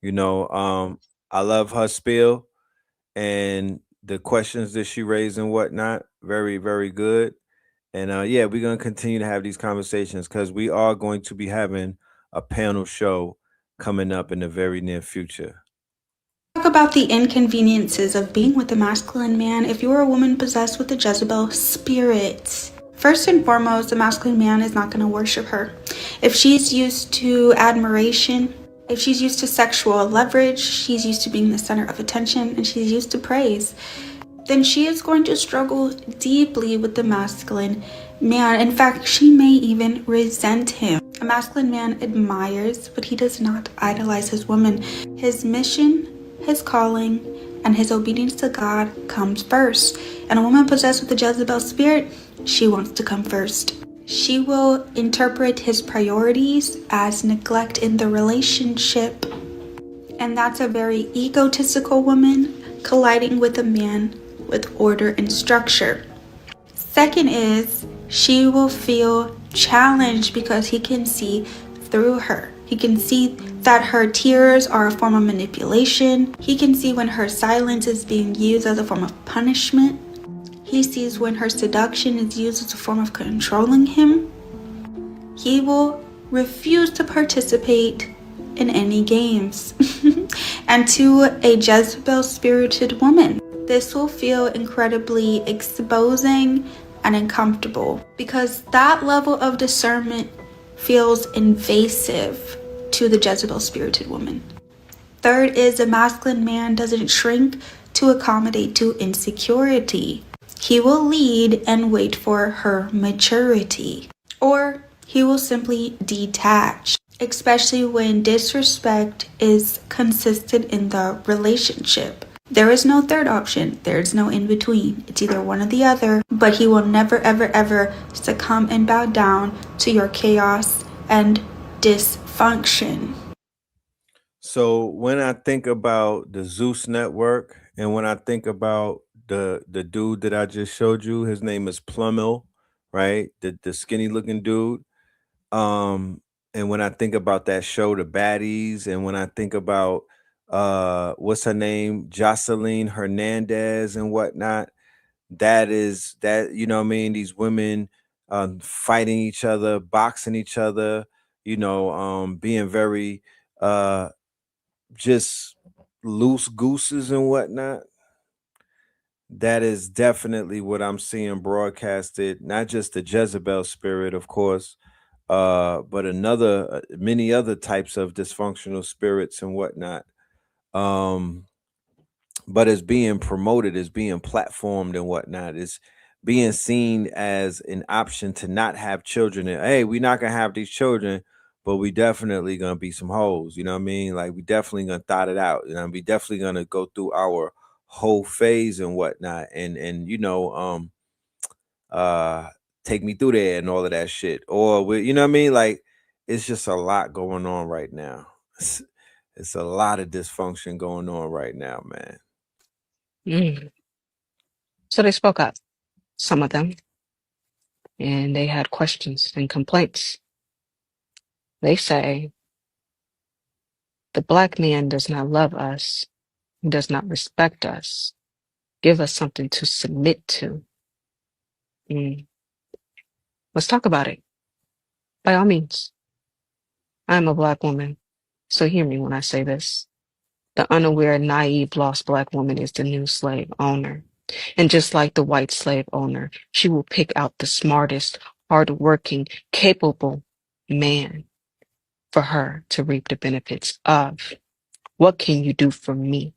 You know, I love her spiel and the questions that she raised and whatnot. Very, very good. And yeah, we're gonna continue to have these conversations because we are going to be having a panel show coming up in the very near future. Talk about the inconveniences of being with a masculine man if you are a woman possessed with the Jezebel spirit. First and foremost, the masculine man is not going to worship her. If she's used to admiration, if she's used to sexual leverage, she's used to being the center of attention, and she's used to praise, then she is going to struggle deeply with the masculine man. In fact, she may even resent him. A masculine man admires, but he does not idolize his woman. His mission, his calling, and his obedience to God comes first. And a woman possessed with the Jezebel spirit, she wants to come first. She will interpret his priorities as neglect in the relationship. And that's a very egotistical woman colliding with a man with order and structure. Second is, she will feel challenged because he can see through her. He can see that her tears are a form of manipulation. He can see when her silence is being used as a form of punishment. He sees when her seduction is used as a form of controlling him. He will refuse to participate in any games. And to a Jezebel-spirited woman, this will feel incredibly exposing and uncomfortable, because that level of discernment feels invasive to the Jezebel spirited woman. Third is a masculine man doesn't shrink to accommodate to insecurity. He will lead and wait for her maturity, or he will simply detach, especially when disrespect is consistent in the relationship. There is no third option. There is no in between. It's either one or the other, but he will never, ever, ever succumb and bow down to your chaos and dysfunction. So when I think about the Zeus Network, and when I think about the dude that I just showed you, his name is Plumel, right? The skinny looking dude. And when I think about that show, The Baddies, and when I think about what's her name, Jocelyn Hernandez and whatnot, that is that, you know what I mean, these women fighting each other, boxing each other, being very just loose gooses and whatnot. That is definitely what I'm seeing broadcasted, not just the Jezebel spirit, of course, but many other types of dysfunctional spirits and whatnot. But it's being promoted, it's being platformed and whatnot. It's being seen as an option to not have children. And hey, we're not gonna have these children, but we definitely gonna be some hoes. You know what I mean? Like we definitely gonna thought it out. We definitely gonna go through our whole phase and whatnot. And take me through there and all of that shit. Or you know what I mean? Like it's just a lot going on right now. It's a lot of dysfunction going on right now, man. So they spoke up, some of them, and they had questions and complaints. They say the black man does not love us, he does not respect us, give us something to submit to. Let's talk about it. By all means. I'm a black woman, so hear me when I say this. The unaware, naive, lost black woman is the new slave owner. And just like the white slave owner, she will pick out the smartest, hardworking, capable man for her to reap the benefits of. What can you do for me?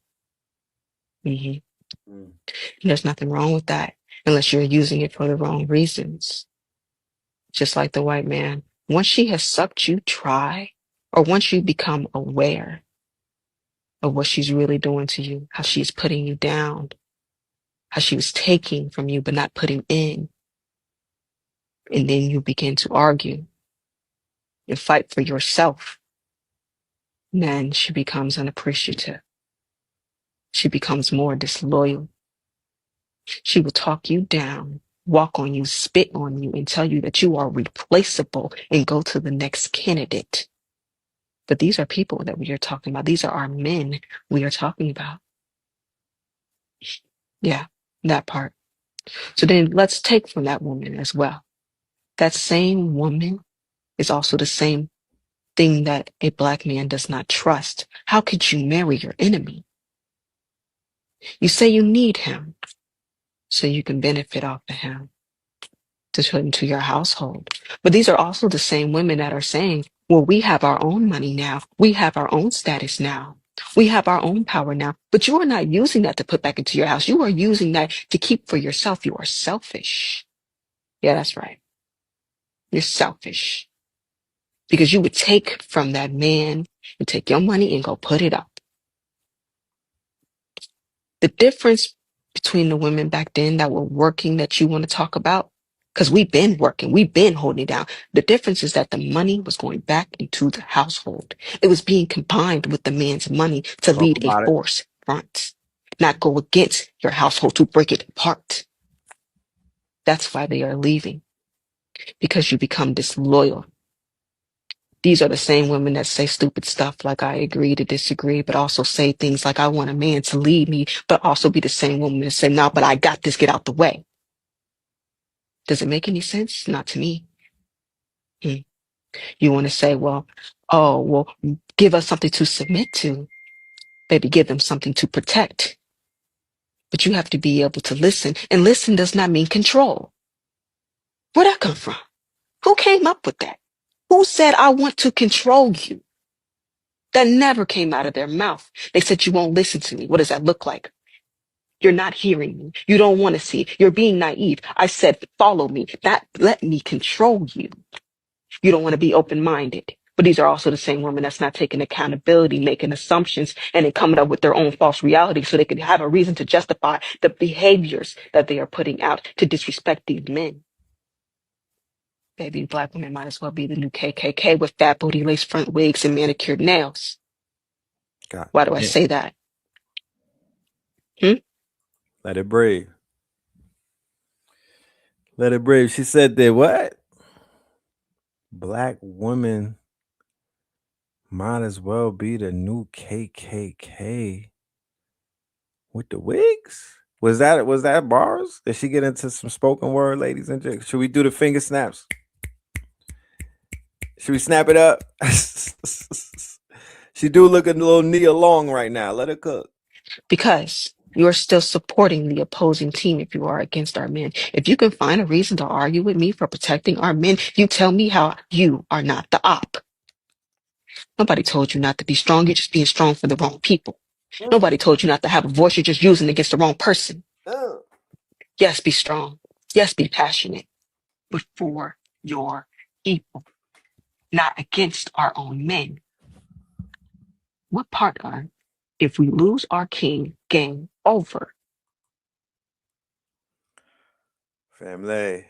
There's nothing wrong with that unless you're using it for the wrong reasons. Just like the white man, once she has sucked you dry, or once you become aware of what she's really doing to you, how she's putting you down, how she was taking from you but not putting in, and then you begin to argue and fight for yourself, then she becomes unappreciative. She becomes more disloyal. She will talk you down, walk on you, spit on you, and tell you that you are replaceable and go to the next candidate. But these are people that we are talking about. These are our men we are talking about. Yeah, that part. So then let's take from that woman as well. That same woman is also the same thing that a black man does not trust. How could you marry your enemy? You say you need him so you can benefit off of him to put into your household. But these are also the same women that are saying, well, we have our own money now. We have our own status now. We have our own power now. But you are not using that to put back into your house. You are using that to keep for yourself. You are selfish. Yeah, that's right. You're selfish. Because you would take from that man and take your money and go put it up. The difference between the women back then that were working that you want to talk about, because we've been working, we've been holding it down. The difference is that the money was going back into the household. It was being combined with the man's money to lead a force front, not go against your household to break it apart. That's why they are leaving, because you become disloyal. These are the same women that say stupid stuff like I agree to disagree, but also say things like I want a man to lead me, but also be the same woman that say, no, but I got this, get out the way. Does it make any sense? Not to me. You want to say, well, give us something to submit to. Baby, give them something to protect. But you have to be able to listen. And listen does not mean control. Where'd that come from? Who came up with that? Who said, I want to control you? That never came out of their mouth. They said, you won't listen to me. What does that look like? You're not hearing me. You don't want to see. You're being naive. I said, follow me. Not let me control you. You don't want to be open-minded. But these are also the same women that's not taking accountability, making assumptions, and then coming up with their own false reality so they can have a reason to justify the behaviors that they are putting out to disrespect these men. Baby, black women might as well be the new KKK with fat booty lace front wigs and manicured nails. God Why do I damn. say that? Let it breathe. Let it breathe. She said that what? Black women might as well be the new KKK with the wigs. Was that bars? Did she get into some spoken word, ladies and gents? Should we do the finger snaps? Should we snap it up? She do look a little Nia Long right now. Let her cook. Because you're still supporting the opposing team if you are against our men. If you can find a reason to argue with me for protecting our men, you tell me how you are not the op. Nobody told you not to be strong. You're just being strong for the wrong people. Nobody told you not to have a voice. You're just using it against the wrong person. Yes, be strong. Yes, be passionate. But for your people, not against our own men. What part are, if we lose our king, game over? Family.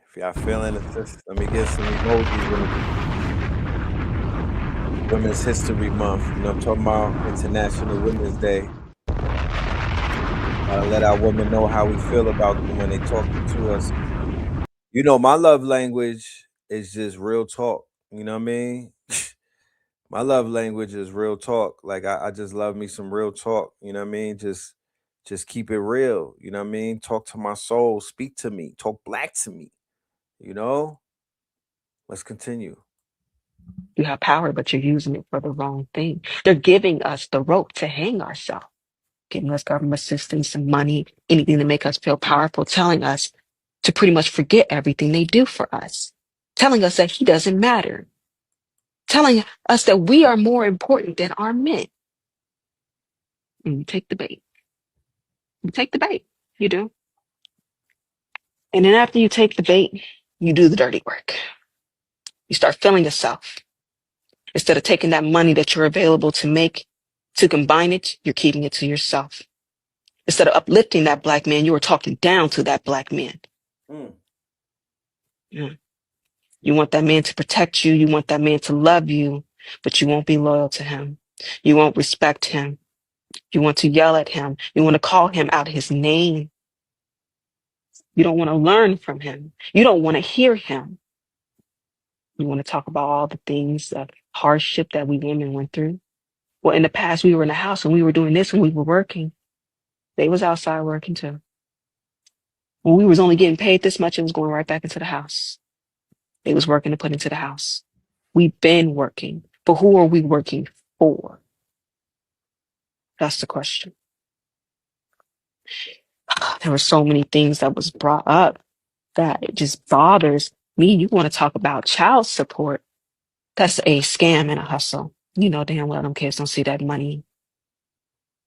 If y'all feeling it, let me get some emojis. Women's History Month. You know what I'm talking about? International Women's Day. Gotta let our women know how we feel about them when they talking to us. You know, my love language is just real talk. You know what I mean? My love language is real talk. Like I just love me some real talk. You know what I mean? Just keep it real. You know what I mean? Talk to my soul. Speak to me. Talk black to me. You know? Let's continue. You have power, but you're using it for the wrong thing. They're giving us the rope to hang ourselves, giving us government assistance and money, anything to make us feel powerful, telling us to pretty much forget everything they do for us, telling us that he doesn't matter, telling us that we are more important than our men. And you take the bait. You take the bait. You do. And then after you take the bait, you do the dirty work. You start feeling yourself. Instead of taking that money that you're available to make, to combine it, you're keeping it to yourself. Instead of uplifting that black man, you are talking down to that black man. Yeah. You want that man to protect you. You want that man to love you, but you won't be loyal to him. You won't respect him. You want to yell at him. You want to call him out his name. You don't want to learn from him. You don't want to hear him. You want to talk about all the things, the hardship that we women went through. Well, in the past, we were in the house and we were doing this and we were working. They was outside working too. When we was only getting paid this much, it was going right back into the house. They was working to put into the house. We've been working, but who are we working for? That's the question. There were so many things that was brought up that it just bothers me. You want to talk about child support? That's a scam and a hustle. You know damn well them kids don't see that money.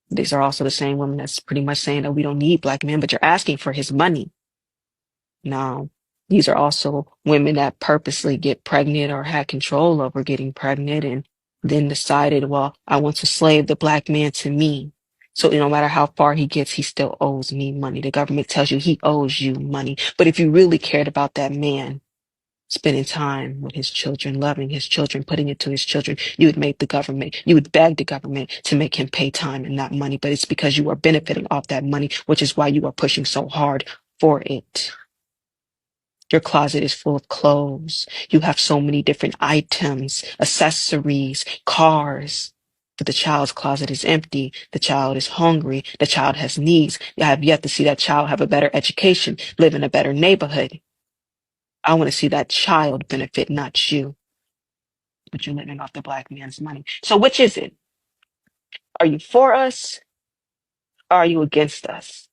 These are also the same women that's pretty much saying that we don't need black men, but you're asking for his money. No, these are also women that purposely get pregnant or had control over getting pregnant and then decided, well, I want to slave the black man to me. So no matter how far he gets, he still owes me money. The government tells you he owes you money. But if you really cared about that man, spending time with his children, loving his children, putting it to his children, you would make the government, you would beg the government to make him pay time and not money. But it's because you are benefiting off that money, which is why you are pushing so hard for it. Your closet is full of clothes. You have so many different items, accessories, cars. But the child's closet is empty. The child is hungry. The child has needs. You have yet to see that child have a better education, live in a better neighborhood. I want to see that child benefit, not you. But you're living off the black man's money. So which is it? Are you for us or are you against us?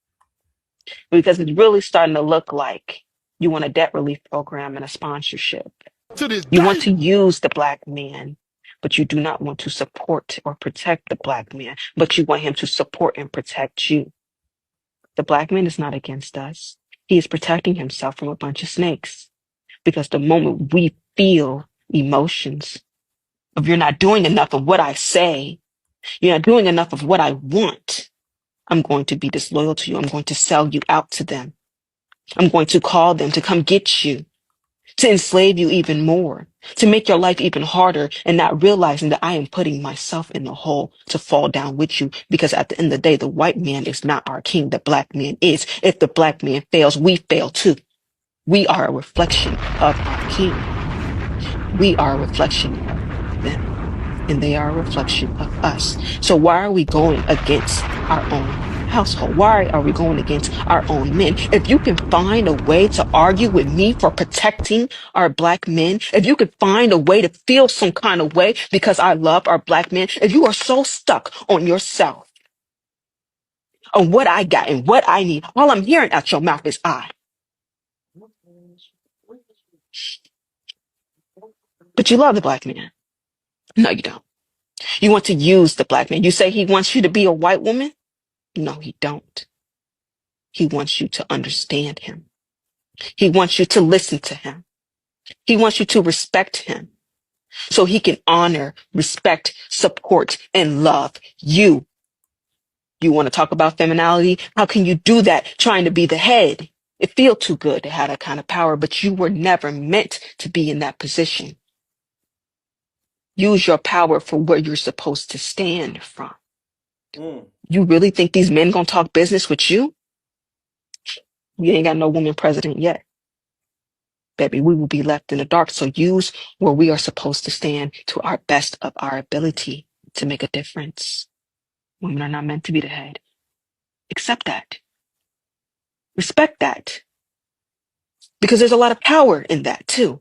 Because it's really starting to look like You want a debt relief program and a sponsorship. To this You want day. to use the black man, but you do not want to support or protect the black man, but you want him to support and protect you. The black man is not against us. He is protecting himself from a bunch of snakes. Because the moment we feel emotions of you're not doing enough of what I say, you're not doing enough of what I want, I'm going to be disloyal to you. I'm going to sell you out to them. I'm going to call them to come get you, to enslave you even more, to make your life even harder, and not realizing that I am putting myself in the hole to fall down with you. Because at the end of the day, the white man is not our king. The black man is. If the black man fails, we fail too. We are a reflection of our king. We are a reflection of them, and they are a reflection of us. So why are we going against our own household? Why are we going against our own men? If you can find a way to argue with me for protecting our black men, if you could find a way to feel some kind of way because I love our black men, if you are so stuck on yourself, on what I got and what I need, all I'm hearing out your mouth is I. But you love the black man. No, you don't. You want to use the black man. You say he wants you to be a white woman? No, he don't. He wants you to understand him. He wants you to listen to him. He wants you to respect him so he can honor, respect, support, and love you. You want to talk about femininity? How can you do that trying to be the head? It feels too good to have that kind of power, but you were never meant to be in that position. Use your power for where you're supposed to stand from. You really think these men gonna talk business with you? You ain't got no woman president yet. Baby, we will be left in the dark. So use where we are supposed to stand to our best of our ability to make a difference. Women are not meant to be the head. Accept that. Respect that. Because there's a lot of power in that too.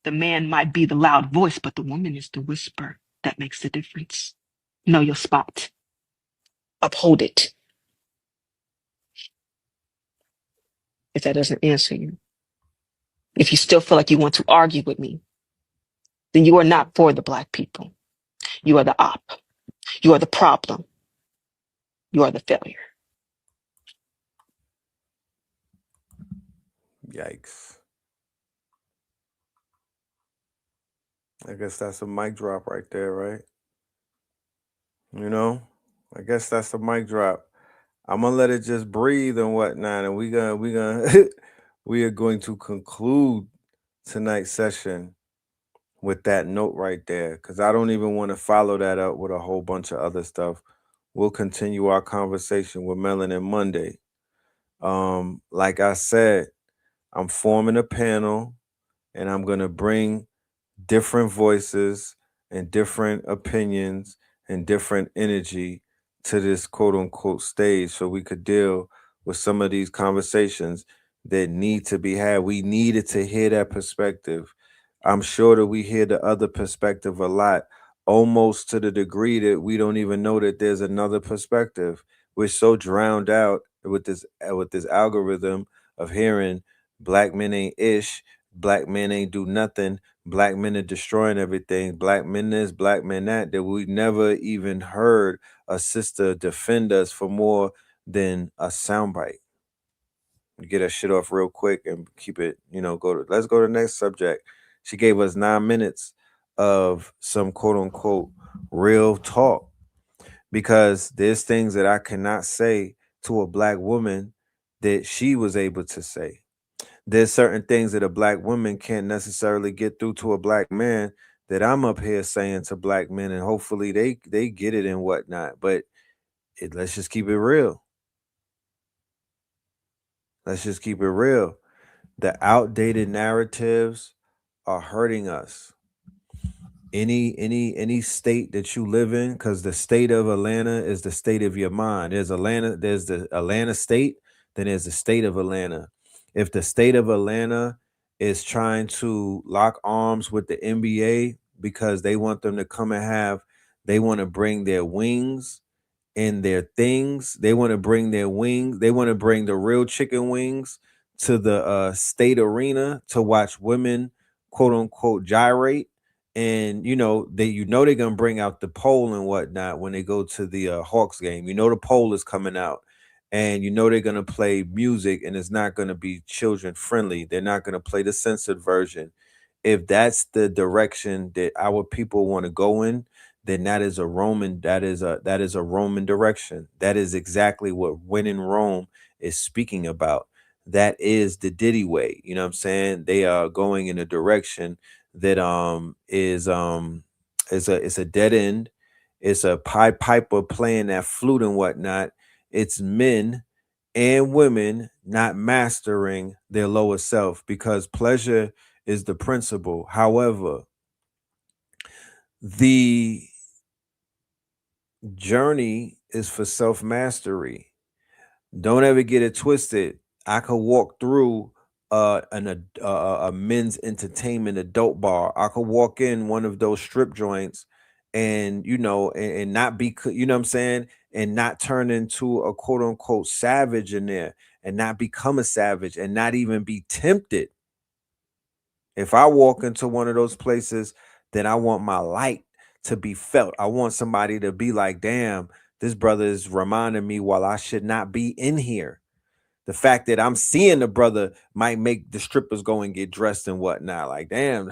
The man might be the loud voice, but the woman is the whisper that makes the difference. Know your spot. Uphold it. If that doesn't answer you, if you still feel like you want to argue with me, then you are not for the black people. You are the op. You are the problem. You are the failure. Yikes. I guess that's a mic drop right there, right? You know, I guess that's a mic drop. I'm gonna let it just breathe and whatnot, and we we are going to conclude tonight's session with that note right there, because I don't even want to follow that up with a whole bunch of other stuff. We'll continue our conversation with Melanin Monday. Like I said, I'm forming a panel, and I'm gonna bring different voices and different opinions and different energy to this quote unquote stage so we could deal with some of these conversations that need to be had. We needed to hear that perspective. I'm sure that we hear the other perspective a lot, almost to the degree that we don't even know that there's another perspective. We're so drowned out with this algorithm of hearing black men ain't ish, black men ain't do nothing, black men are destroying everything, black men this, black men that we never even heard a sister defend us for more than a soundbite. Get that shit off real quick and keep it, let's go to the next subject. She gave us 9 minutes of some quote unquote real talk, because there's things that I cannot say to a black woman that she was able to say. There's certain things that a black woman can't necessarily get through to a black man that I'm up here saying to black men, and hopefully they get it and whatnot. But let's just keep it real. Let's just keep it real. The outdated narratives are hurting us. Any state that you live in, because the state of Atlanta is the state of your mind. There's the Atlanta state, then there's the state of Atlanta. If the state of Atlanta is trying to lock arms with the NBA because they want them to come and they want to bring their wings and their things, they want to bring their wings, they want to bring the real chicken wings to the state arena to watch women quote unquote gyrate, and they're gonna bring out the pole and whatnot when they go to the Hawks game. The pole is coming out, and they're gonna play music, and it's not gonna be children friendly. They're not gonna play the censored version. If that's the direction that our people want to go in, then that is a Roman direction. That is exactly what When in Rome is speaking about. That is the Diddy way. You know what I'm saying? They are going in a direction that is a dead end. It's a Pied Piper playing that flute and whatnot. It's men and women not mastering their lower self, because pleasure is the principle. However, the journey is for self mastery. Don't ever get it twisted. I could walk through a men's entertainment adult bar. I could walk in one of those strip joints, and and not be, you know what I'm saying, and not turn into a quote unquote savage in there, and not become a savage, and not even be tempted. If I walk into one of those places, then I want my light to be felt. I want somebody to be like, damn, this brother is reminding me while I should not be in here. The fact that I'm seeing the brother might make the strippers go and get dressed and whatnot. Like, damn,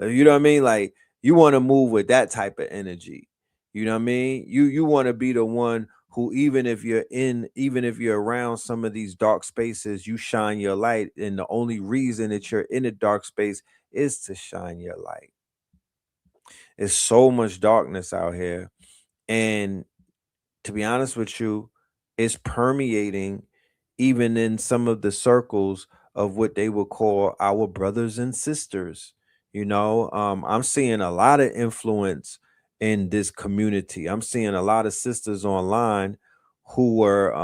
you know what I mean? Like, you want to move with that type of energy. You know what I mean? You want to be the one who, even if you're around some of these dark spaces, you shine your light. And the only reason that you're in a dark space is to shine your light. It's so much darkness out here. And to be honest with you, it's permeating even in some of the circles of what they would call our brothers and sisters. I'm seeing a lot of influence in this community. I'm seeing a lot of sisters online who were,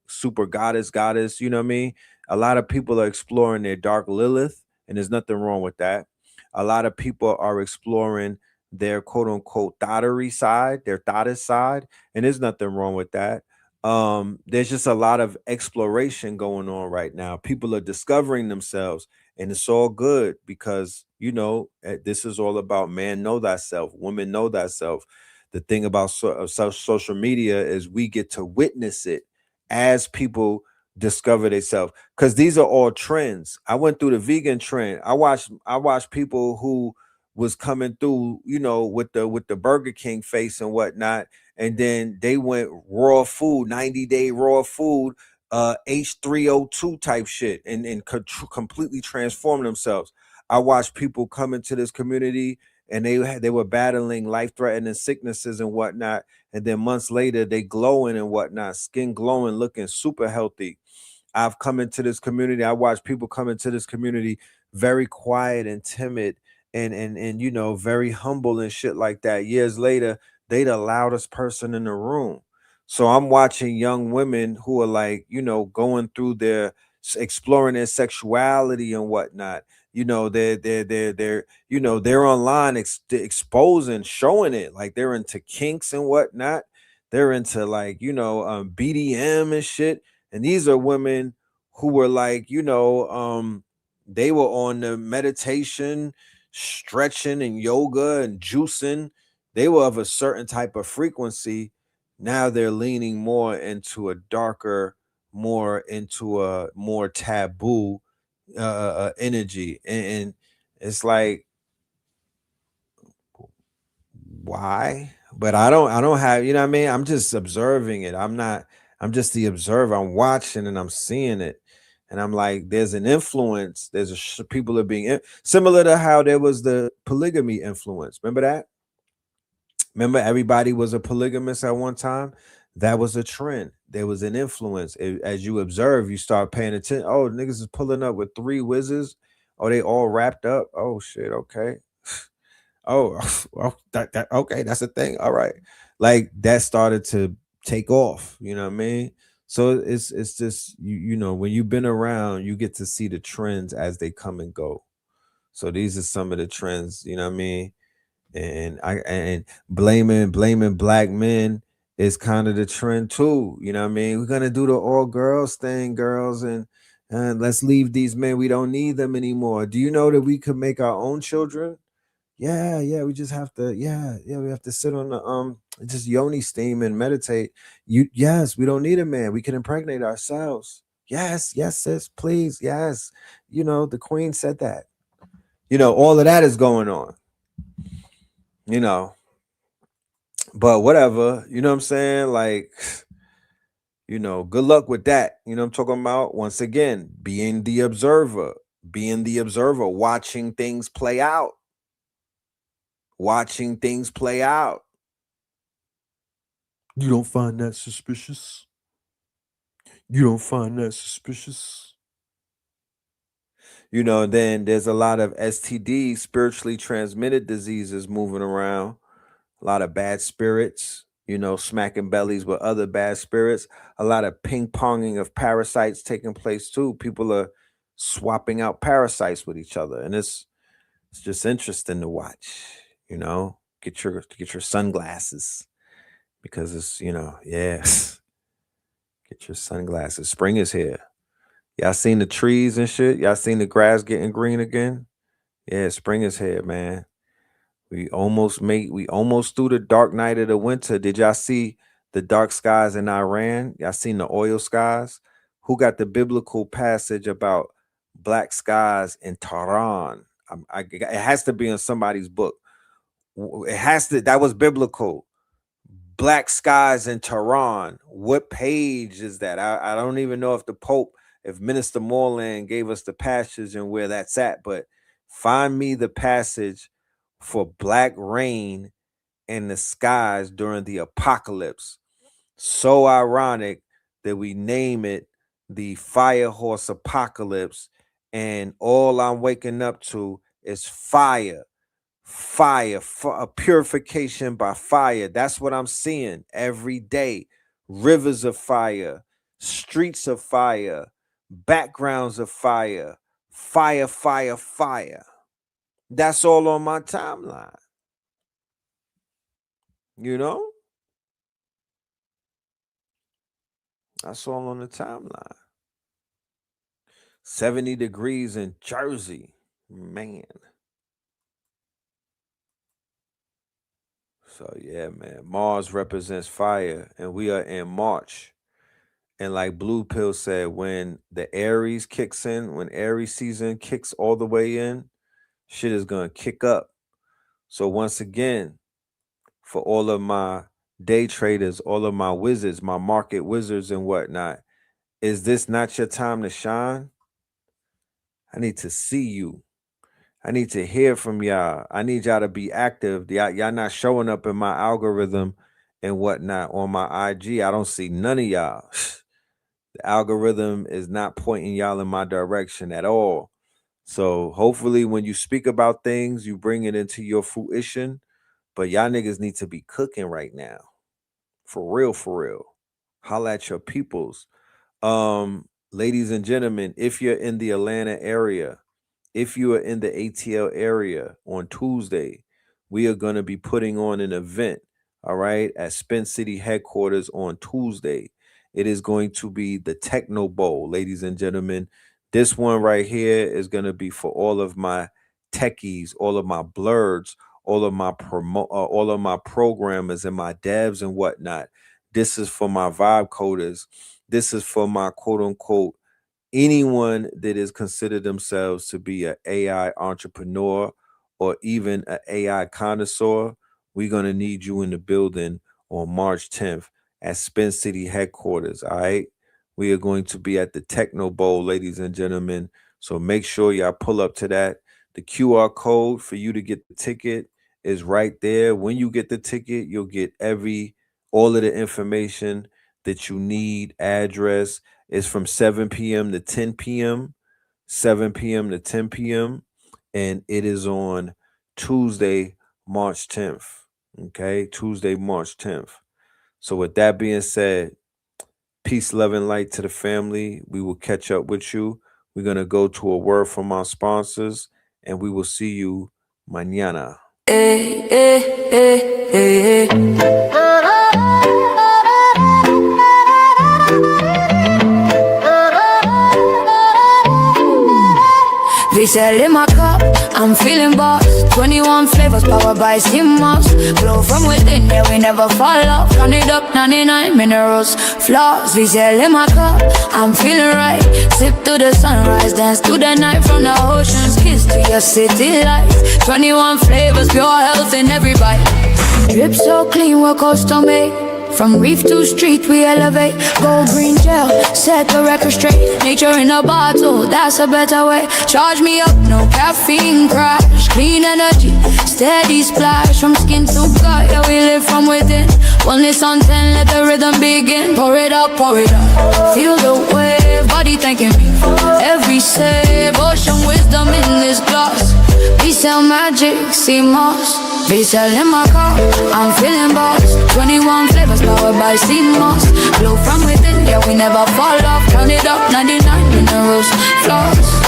super goddess, you know what I mean? A lot of people are exploring their dark Lilith, and there's nothing wrong with that. A lot of people are exploring their quote unquote thottery side, their thottis side, and there's nothing wrong with that. There's just a lot of exploration going on right now. People are discovering themselves, and it's all good, because this is all about man know thyself, woman know thyself. The thing about social media is we get to witness it as people discover themselves, because these are all trends. I went through the vegan trend. I watched people who was coming through, with the Burger King face and whatnot, and then they went raw food, 90-day raw food, H3O2 type shit, and completely transform themselves. I watched people come into this community, and they were battling life-threatening sicknesses and whatnot, and then months later they glowing and whatnot, skin glowing, looking super healthy. I've come into this community. I watch people come into this community very quiet and timid, and very humble and shit like that. Years later, they the loudest person in the room. So I'm watching young women who are like, going through exploring their sexuality and whatnot. They're online exposing, showing it, like they're into kinks and whatnot. They're into like, BDM and shit. And these are women who were like, they were on the meditation, stretching and yoga and juicing. They were of a certain type of frequency. Now they're leaning more into a darker, more into a more taboo energy. And it's like, why? But I don't have, you know what I mean? I'm just observing it. I'm just the observer. I'm watching and I'm seeing it. And I'm like, there's an influence. People are being similar to how there was the polygamy influence. Remember that? Remember, everybody was a polygamist at one time. That was a trend. There was an influence. As you observe, you start paying attention. Oh, niggas is pulling up with 3 wizards. Oh, they all wrapped up. Oh shit. Okay. Oh, okay. That's a thing. All right. Like that started to take off. You know what I mean? So it's just when you've been around, you get to see the trends as they come and go. So these are some of the trends. You know what I mean? And blaming black men is kind of the trend too. You know what I mean? We're gonna do the all girls thing, girls, and And let's leave these men. We don't need them anymore. Do you know that we could make our own children? Yeah, we just have to, we have to sit on the just yoni steam and meditate. Yes, we don't need a man. We can impregnate ourselves. Yes, sis, please. Yes. The queen said that. All of that is going on. But whatever, you know what I'm saying? Like, good luck with that. You know what I'm talking about? Once again, being the observer, watching things play out. You don't find that suspicious? Then there's a lot of STDs, spiritually transmitted diseases moving around. A lot of bad spirits, smacking bellies with other bad spirits. A lot of ping-ponging of parasites taking place too. People are swapping out parasites with each other. And it's just interesting to watch, Get your sunglasses. Because it's, Get your sunglasses. Spring is here. Y'all seen the trees and shit? Y'all seen the grass getting green again? Yeah, spring is here, man. We almost through the dark night of the winter. Did y'all see the dark skies in Iran? Y'all seen the oil skies? Who got the biblical passage about black skies in Tehran? It has to be in somebody's book. That was biblical. Black skies in Tehran. What page is that? I don't even know if Minister Moreland gave us the passage and where that's at, but find me the passage for black rain in the skies during the apocalypse. So ironic that we name it the Fire Horse Apocalypse, and all I'm waking up to is fire, a purification by fire. That's what I'm seeing every day. Rivers of fire, streets of fire, backgrounds of fire, fire. That's all on my timeline. That's all on the timeline. 70 degrees in Jersey, man. So yeah, man. Mars represents fire, and we are in March. And like Blue Pill said, when the Aries kicks in, when Aries season kicks all the way in, shit is gonna kick up. So once again, for all of my day traders, all of my wizards, my market wizards and whatnot, is this not your time to shine? I need to see you. I need to hear from y'all. I need y'all to be active. Y'all not showing up in my algorithm and whatnot on my IG. I don't see none of y'all. The algorithm is not pointing y'all in my direction at all. So hopefully when you speak about things, you bring it into your fruition. But y'all niggas need to be cooking right now. For real. Holla at your peoples. Ladies and gentlemen, if you're in the Atlanta area, if you are in the ATL area on Tuesday, we are going to be putting on an event, all right, at Spin City headquarters on Tuesday. It is going to be the Techno Bowl, ladies and gentlemen. This one right here is going to be for all of my techies, all of my blurs, all of my programmers and my devs and whatnot. This is for my vibe coders. This is for my quote unquote anyone that is considered themselves to be an AI entrepreneur or even an AI connoisseur. We're going to need you in the building on March 10th at Spin City headquarters. All right. We are going to be at the Techno Bowl, ladies and gentlemen. So make sure y'all pull up to that. The QR code for you to get the ticket is right there. When you get the ticket, you'll get all of the information that you need, address. It's from 7 p.m. to 10 p.m., 7 p.m. to 10 p.m., and it is on Tuesday, March 10th. Okay, Tuesday, March 10th. So with that being said, peace, love, and light to the family. We will catch up with you. We're going to go to a word from our sponsors, and we will see you mañana. V-Cell in my cup, I'm feeling boss. 21 flavors powered by skim moss. Glow from within, yeah, we never fall off. Count it up, 99 minerals, flaws. V-Cell in my cup, I'm feeling right. Sip to the sunrise, dance to the night. From the ocean's kiss to your city lights. 21 flavors, pure health in every bite. Drip so clean, we're custom made. From reef to street, we elevate. Gold green gel, set the record straight. Nature in a bottle, that's a better way. Charge me up, no caffeine crash. Clean energy, steady splash. From skin to gut, yeah, we live from within. Wellness on 10, let the rhythm begin. Pour it up, pour it up. Feel the wave, body thanking me. Every sip, ocean wisdom in this glass. V-Cell magic, sea moss. V-Cell in my car, I'm feeling boss. 21 flavors powered by sea moss. Glow from within, yeah, we never fall off. Count it up, 99 minerals, flaws.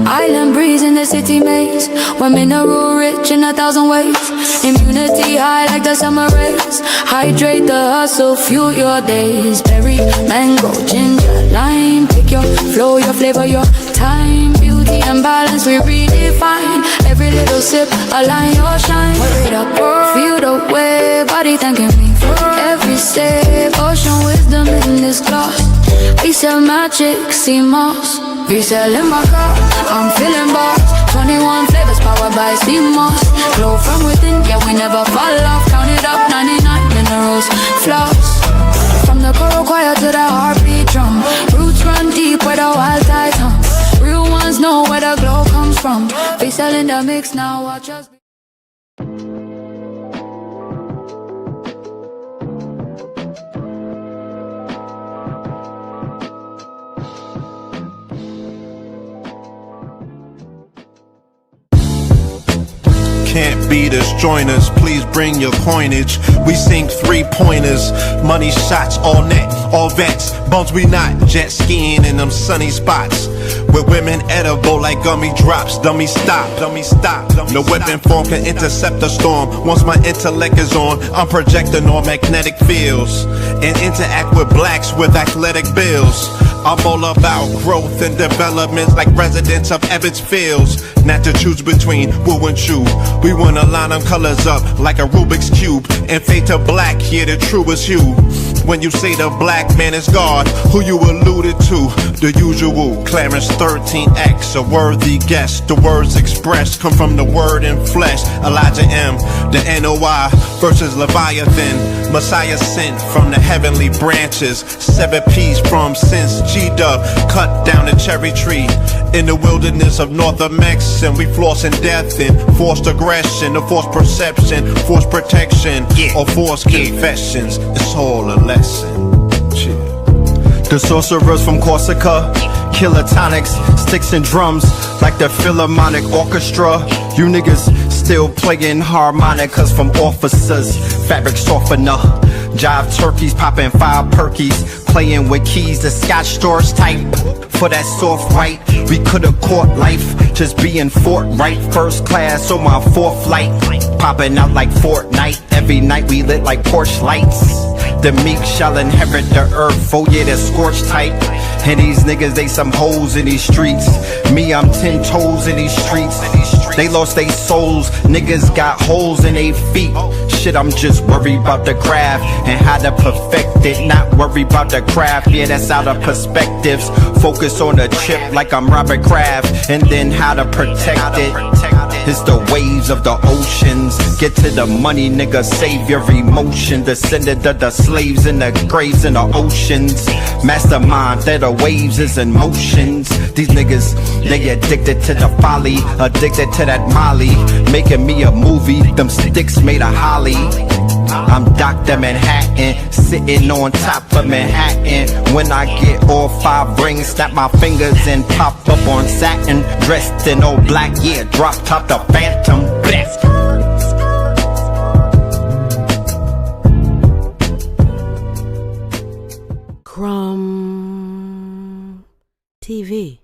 Island breeze in the city maze. We're mineral rich in 1,000 ways. Immunity high like the summer rays. Hydrate the hustle, fuel your days. Berry, mango, ginger, lime. Pick your flow, your flavor, your time. Beauty and balance we redefine. Every little sip, align your shine. Pour it up, feel the way. Body thanking me for every sip. Ocean wisdom in this glass. V-Cell magic, sea moss. V-Cell in my car, I'm feeling boss. 21 flavors powered by sea moss. Glow from within, yeah, we never fall off. Count it up, 99 minerals, flaws. From the coral choir to the heartbeat drum. Roots run deep where the wild tide hum. Real ones know where the glow comes from. V-Cell in the mix now, watch us. Can't beat us, join us, please bring your coinage. We sink 3-pointers, money shots, all net, all vets. Bumps we not, jet skiing in them sunny spots. With women edible like gummy drops. Dummy stop, dummy stop. No weapon form can intercept the storm. Once my intellect is on, I'm projecting on magnetic fields. And interact with blacks with athletic bills. I'm all about growth and development like residents of Ebbets Fields. Not to choose between woo and chew. We wanna line them colors up like a Rubik's Cube. And fade to black, yeah, the truest hue. When you say the black man is God, who you alluded to? The usual, Clarence 13X, a worthy guess. The words expressed come from the word in flesh. Elijah M, the NOI versus Leviathan. Messiah sent from the heavenly branches. 7 P's from since G-Dub cut down the cherry tree. In the wilderness of North Mex, and we flossing death and forced aggression, or forced perception, forced protection, or forced confessions. It's all a lesson. The sorcerers from Corsica, killer tonics, sticks and drums like the Philharmonic Orchestra. You niggas still playing harmonicas from officers, fabric softener. Jive turkeys popping 5 perkies, playing with keys, the Scotch stores type. For that soft white, we could've caught life, just being forthright. First class on my 4th flight, popping out like Fortnite. Every night we lit like Porsche lights. The meek shall inherit the earth, oh yeah, they're scorched tight. And these niggas, they some hoes in these streets. Me, I'm 10 toes in these streets. They lost their souls, niggas got holes in their feet. Shit, I'm just worried about the craft and how to perfect it. Not worried about the craft, yeah, that's out of perspectives. Focus on the chip like I'm Robert Kraft, and then how to protect it. It's the waves of the oceans. Get to the money, nigga, save your emotion. Descendant of the slaves in the graves in the oceans. Mastermind that the waves is in motions. These niggas, they addicted to the folly, addicted to that molly. Making me a movie, them sticks made of holly. I'm Dr. Manhattan, sitting on top of Manhattan. When I get all 5 rings, snap my fingers and pop up on satin. Dressed in all black, yeah, drop top the Phantom. Bless. Crumb TV.